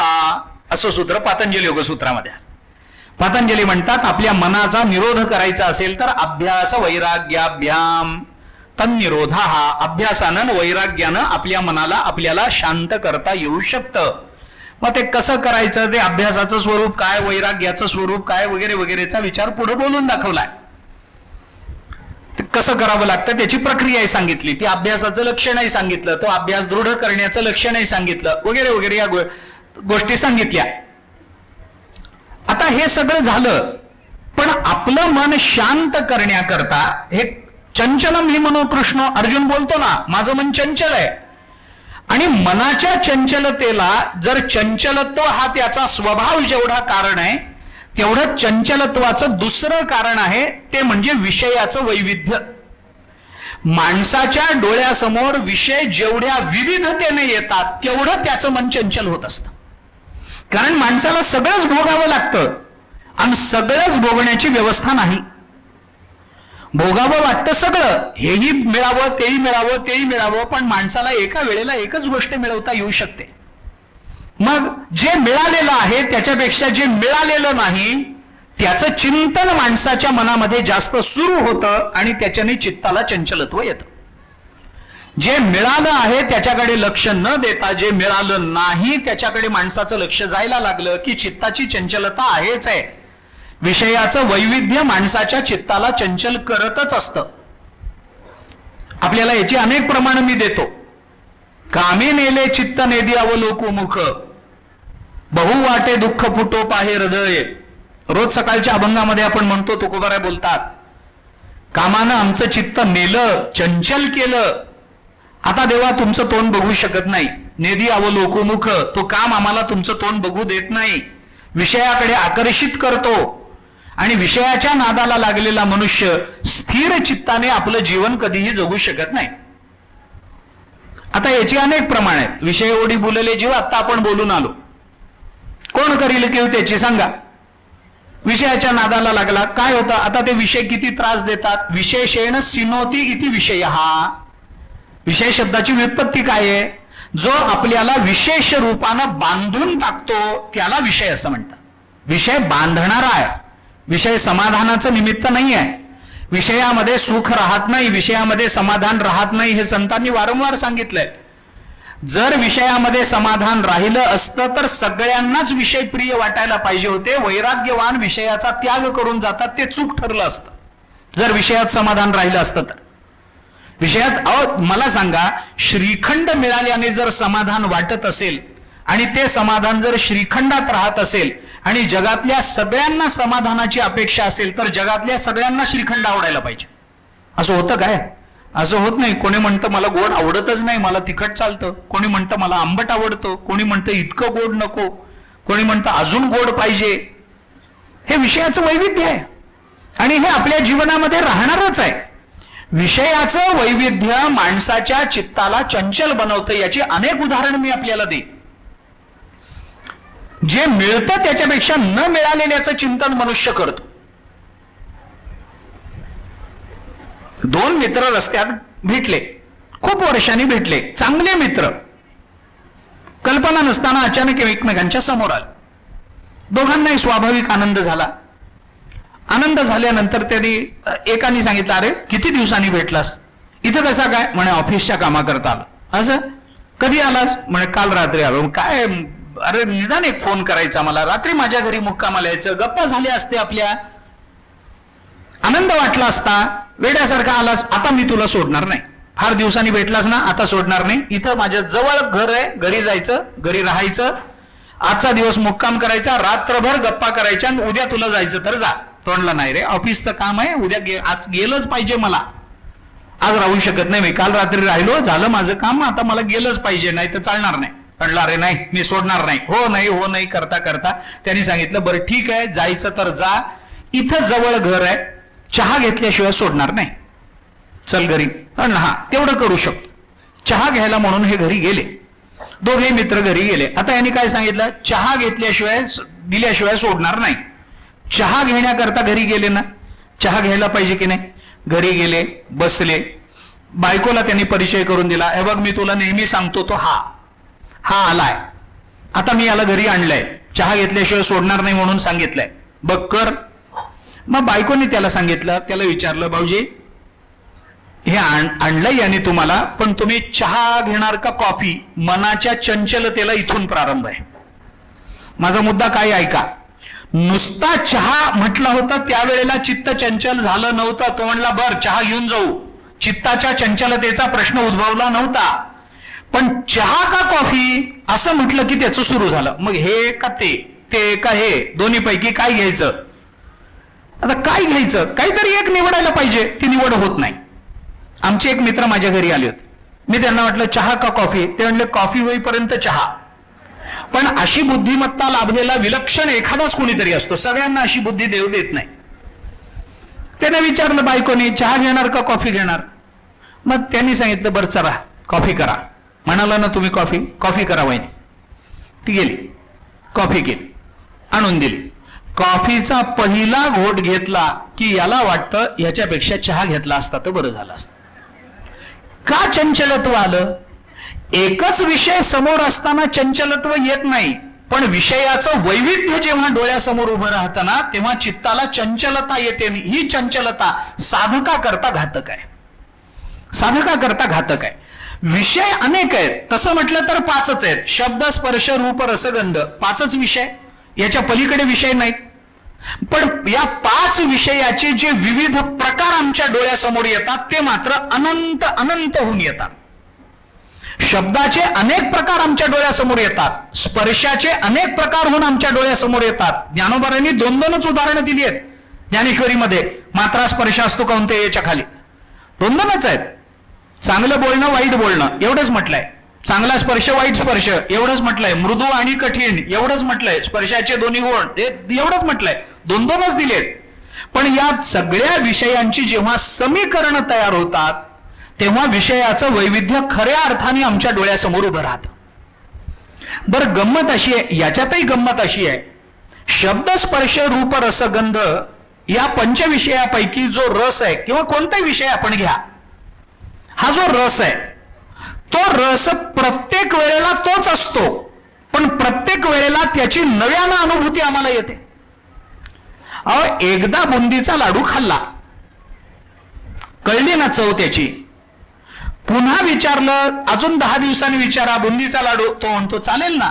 असं सूत्र पातंजली योगसूत्रामध्ये. पातंजली म्हणतात आपल्या मनाचा निरोध करायचा असेल तर अभ्यास वैराग्याभ्याम तन्निरोधः. अभ्यासानं वैराग्यानं आपल्या मनाला आपल्याला शांत करता येऊ शकतं. मग ते कसं करायचं, ते अभ्यासाचं स्वरूप काय, वैराग्याचं स्वरूप काय वगैरे वगैरेचा विचार पुढे बोलून दाखवलाय. कसं करावं लागतं त्याची प्रक्रियाही सांगितली, ती अभ्यासाचं लक्षणही सांगितलं, तो अभ्यास दृढ करण्याचं लक्षणही सांगितलं वगैरे वगैरे या गोष्टी सांगितल्या. आता हे सगळं झालं, पण आपलं मन शांत करण्याकरता हे चंचलम हि मनो कृष्ण, अर्जुन बोलतो ना, माझं मन चंचल आहे. आणि मनाच्या चंचलतेला जर चंचलत्व हा त्याचा स्वभाव जेवढा कारण आहे, तेवढं चंचलत्वाचं दुसरं कारण आहे, ते म्हणजे विषयाचं वैविध्य. माणसाच्या डोळ्यासमोर विषय जेवढ्या विविधतेने येतात तेवढं त्याचं मन चंचल होत असतं. कारण माणसाला सगळंच भोगावं लागतं आणि सगळंच भोगण्याची व्यवस्था नाही. भोगावं वाटतं सगळं, हेही मिळावं, तेही मिळावं, तेही मिळावं, पण माणसाला एका वेळेला एकच गोष्ट मिळवता येऊ शकते. मग जे मिळालेलं आहे त्याच्यापेक्षा जे मिळालेलं नाही त्याचं चिंतन माणसाच्या मनामध्ये जास्त सुरू होतं आणि त्याच्याने चित्ताला चंचलत्व येतं. जे मिळालं आहे त्याच्याकडे लक्ष न देता जे मिळालं नाही त्याच्याकडे माणसाचं लक्ष जायला लागलं की चित्ताची चंचलता आहेच आहे. विषयाचं वैविध्य माणसाच्या चित्ताला चंचल करतच असतं. आपल्याला याची अनेक प्रमाण मी देतो. कामे नेले चित्त नेदी अवलोकुमुख, बहु वाटे दुःख फुटो पाहे हृदय. रोज सकाळच्या अभंगामध्ये आपण म्हणतो, तुकोबाराय बोलतात, कामानं आमचं चित्त नेलं, चंचल केलं, आता देवा तुमचं तोंड बघू शकत नाही. नेदी अवलोकुमुख, तो काम आम्हाला तुमचं तोंड बघू देत नाही, विषयाकडे आकर्षित करतो. आणि विषयाच्या नादाला लागलेला मनुष्य स्थिर चित्ताने आपलं जीवन कधीही जगू शकत नाही. आता याची अनेक प्रमाण आहेत. विषय ओढी बोलले जीव, आता आपण बोलून आलो. कोण करील की त्याची सांगा. विषयाच्या नादाला लागला, काय होतं आता ते विषय किती त्रास देतात. विशेषेण सिनोती इति विषय. हा विषय शब्दाची व्युत्पत्ती काय आहे. जो आपल्याला विशेष रूपानं बांधून टाकतो त्याला विषय असं म्हणतात. विषय बांधणारा आहे, विषय समाधानाचं निमित्त नाही आहे. विषयामध्ये सुख राहत नाही, विषयामध्ये समाधान राहत नाही, हे संतांनी वारंवार सांगितलंय. जर विषयामध्ये समाधान राहिलं असतं तर सगळ्यांनाच विषय प्रिय वाटायला पाहिजे होते. वैराग्यवान विषयाचा त्याग करून जातात, ते चूक ठरलं असतं. जर विषयात समाधान राहिलं असतं तर. विषयात मला सांगा, श्रीखंड मिळाल्याने जर समाधान वाटत असेल आणि ते समाधान जर श्रीखंडात राहत असेल आणि जगातल्या सगळ्यांना समाधानाची अपेक्षा असेल तर जगातल्या सगळ्यांना श्रीखंड आवडायला पाहिजे. असं होतं काय? असं होत नाही. कोणी म्हणतं मला गोड आवडतच नाही, मला तिखट चालतं. कोणी म्हणतं मला आंबट आवडतं, कोणी म्हणतं इतकं गोड नको, कोणी म्हणतं अजून गोड पाहिजे. हे विषयाचं वैविध्य आहे आणि हे आपल्या जीवनामध्ये राहणारच आहे. विषयाचं वैविध्य माणसाच्या चित्ताला चंचल बनवतं. याची अनेक उदाहरणं मी आपल्याला देईन. जे मिळतं त्याच्यापेक्षा न मिळालेल्याचं चिंतन मनुष्य करतो. दोन मित्र रस्त्यात भेटले, खूप वर्षांनी भेटले, चांगले मित्र. कल्पना नसताना अचानक एकमेकांच्या समोर आले. दोघांनाही स्वाभाविक आनंद झाला. आनंद झाल्यानंतर त्यांनी एकाने सांगितलं, अरे किती दिवसांनी भेटलास? इथं कसा काय? म्हणे ऑफिसच्या कामाकरता आलो. असं? कधी आलास? म्हणे काल रात्री आलो. काय? अरे निदान एक फोन करायचा मला, रात्री माझ्या घरी मुक्कामाला यायचं, गप्पा झाल्या असते आपल्या, आनंद वाटला असता. वेड्यासारखा आलास, आता मी तुला सोडणार नाही. फार दिवसांनी भेटलास ना, आता सोडणार नाही. इथं माझ्या जवळ घर आहे, घरी जायचं, घरी राहायचं, आजचा दिवस मुक्काम करायचा, रात्रभर गप्पा करायच्या आणि उद्या तुला जायचं तर जा. तोंडला नाही रे, ऑफिसचं काम आहे, उद्या आज गेलंच पाहिजे मला, आज राहू शकत नाही मी, काल रात्री राहिलो, झालं माझं काम, आता मला गेलंच पाहिजे, नाही तर चालणार नाही. म्हणलं अरे नाही, मी सोडणार नाही. हो नाही करता करता त्यांनी सांगितलं, बरं ठीक आहे, जायचं तर जा, इथं जवळ घर आहे, चहा घेतल्याशिवाय सोडणार नाही, चल घरी. म्हणलं हा तेवढं करू शकतो. चहा घ्यायला म्हणून हे घरी गेले. दोघे मित्र घरी गेले. आता यांनी काय सांगितलं, चहा घेतल्याशिवाय दिल्याशिवाय सोडणार नाही. चहा घेण्याकरता घरी गेले ना, चहा घ्यायला पाहिजे की नाही. घरी गेले, बसले. बायकोला त्यांनी परिचय करून दिला. हे बघ, मी तुला नेहमी सांगतो तो हा आलाय, आता मी याला घरी आणलंय, चहा घेतल्याशिवाय सोडणार नाही म्हणून सांगितलंय, बघ कर. मग बायकोने त्याला सांगितलं, त्याला विचारलं, भाऊजी हे आणलंय याने तुम्हाला, पण तुम्ही चहा घेणार का कॉफी? मनाच्या चंचलतेला इथून प्रारंभ आहे. माझा मुद्दा काय ऐका. नुसता चहा म्हटला होता त्यावेळेला चित्त चंचल झालं नव्हतं. तो म्हणला बर चहा घेऊन जाऊ, चित्ताच्या चंचलतेचा प्रश्न उद्भवला नव्हता. पण चहा का कॉफी असं म्हटलं की त्याचं सुरू झालं. मग हे का ते का हे, दोन्ही पैकी काय घ्यायचं? आता काय घ्यायचं? काहीतरी एक निवडायला पाहिजे, ती निवड होत नाही. आमचे एक मित्र माझ्या घरी आले होते. मी त्यांना म्हटलं चहा का कॉफी? ते म्हणले कॉफी होईपर्यंत चहा. पण अशी बुद्धिमत्ता लाभलेला विलक्षण एखादाच कोणीतरी असतो, सगळ्यांना अशी बुद्धी देव देत नाही. त्याने विचारलं बायकोनी, चहा घेणार का कॉफी घेणार? मग त्यांनी सांगितलं बरं चला कॉफी करा. म्हणाला ना तुम्ही कॉफी करा वहिनी. ती गेली, कॉफी केली, आणून दिली. कॉफीचा पहिला घोट घेतला की याला वाटतं याच्यापेक्षा चहा घेतला असता तर बरं झालं असतं. का चंचलत्व आलं? एकच विषय समोर असताना चंचलत्व येत नाही, पण विषयाचं वैविध्य जेव्हा डोळ्यासमोर उभं राहतं ना तेव्हा चित्ताला चंचलता येते. ही चंचलता साधका करता घातक आहे. साधका करता घातक आहे. विषय अनेक आहेत, तसं म्हटलं तर 5च आहेत. शब्द, स्पर्श, रूप, रसगंध 5च विषय, याच्या पलीकडे विषय नाहीत. पण या 5 विषयाचे जे विविध प्रकार आमच्या डोळ्यासमोर येतात ते मात्र अनंत अनंत होऊन येतात. शब्दाचे अनेक प्रकार आमच्या डोळ्यासमोर येतात, स्पर्शाचे अनेक प्रकार होऊन आमच्या डोळ्यासमोर येतात. ज्ञानोबारांनी 2-2च उदाहरणं दिली आहेत ज्ञानेश्वरीमध्ये. मात्रा स्पर्श असतो कोणते याच्या खाली 2-2च आहेत. चांगलं बोलणं, वाईट बोलणं एवढंच म्हटलंय. चांगला स्पर्श, वाईट स्पर्श एवढंच म्हटलंय. मृदू आणि कठीण एवढंच म्हटलंय. स्पर्शाचे दोन्ही गुण एवढंच म्हटलंय. 2-2च दिलेत. पण या सगळ्या विषयांची जेव्हा समीकरण तयार होतात तेव्हा विषयाचं वैविध्य खऱ्या अर्थाने आमच्या डोळ्यासमोर उभं राहतं. बरं, गंमत अशी आहे, याच्यातही गंमत अशी आहे, शब्द, स्पर्श, रूप, रसगंध या पंचविषयापैकी जो रस आहे किंवा कोणताही विषय आपण घ्या, हा जो रस आहे तो रस प्रत्येक वेळेला तोच असतो, पण प्रत्येक वेळेला त्याची नव्यानं अनुभूती आम्हाला येते. अहो, एकदा बुंदीचा लाडू खाल्ला, कळली ना चव त्याची. पुन्हा विचारलं, अजून 10 दिवसांनी विचारा बुंदीचा लाडू, तो म्हणतो चालेल ना.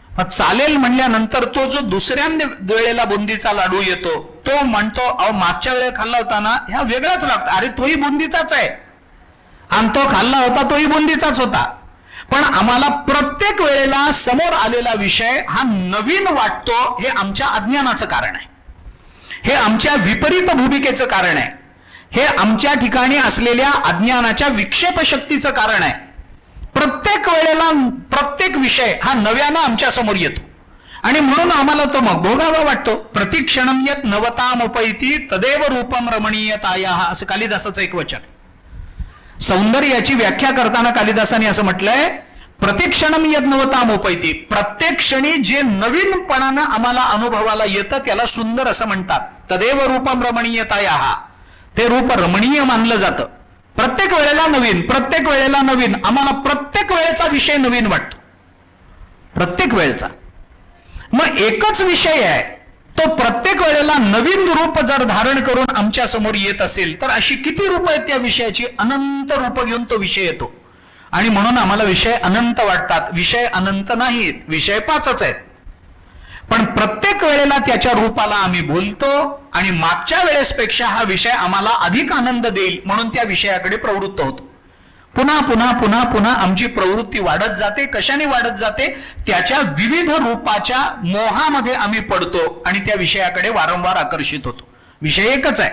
मग चालेल म्हणल्यानंतर तो जो दुसऱ्या वेळेला बुंदीचा लाडू येतो तो म्हणतो अहो मागच्या वेळेला खाल्ला होता ना, ह्या वेगळाच लागतो. अरे तोही बुंदीचाच आहे, आणि तो खाल्ला होता तोही बुंदीचाच होता. पण आम्हाला प्रत्येक वेळेला समोर आलेला विषय हा नवीन वाटतो. हे आमच्या अज्ञानाचं कारण आहे, हे आमच्या विपरीत भूमिकेचं कारण आहे, हे आमच्या ठिकाणी असलेल्या अज्ञानाच्या विक्षेप शक्तीचं कारण आहे. प्रत्येक वेळेला प्रत्येक विषय हा नव्यानं आमच्या समोर येतो आणि म्हणून आम्हाला तो मग भोगावा वाटतो. प्रतिक्षणम यत नवतामुपैति तदेव रूपम रमणीयतायाः असं कालिदासाचं एक वचन. सौंदर्याची व्याख्या करताना कालिदासाने असं म्हटलंय, प्रतिक्षणम यत नवतामुपैति, प्रत्येक क्षणी जे नवीनपणानं आम्हाला अनुभवाला येतं त्याला सुंदर असं म्हणतात. तदेव रूपम रमणीयतायाः, ते रूप रमणीय मानलं जातं. प्रत्येक वेळेला नवीन, प्रत्येक वेळेला नवीन, आम्हाला प्रत्येक वेळेचा विषय नवीन वाटतो, प्रत्येक वेळेचा. मग एकच विषय आहे, तो प्रत्येक वेळेला नवीन रूप जर धारण करून आमच्या समोर येत असेल तर अशी किती रूप आहेत त्या विषयाची? अनंत रूप घेऊन तो विषय येतो. आणि म्हणून आम्हाला विषय अनंत वाटतात. विषय अनंत नाहीत, विषय 5च आहेत. पण प्रत्येक वेळेला त्याच्या रूपाला आम्ही बोलतो आणि मागच्या वेळेसपेक्षा हा विषय आम्हाला अधिक आनंद देईल म्हणून त्या विषयाकडे प्रवृत्त होतो. पुन्हा पुन्हा पुन्हा पुन्हा आमची प्रवृत्ती वाढत जाते. कशाने वाढत जाते? त्याच्या विविध रूपाच्या मोहामध्ये आम्ही पडतो आणि त्या विषयाकडे वारंवार आकर्षित होतो. विषय एकच आहे.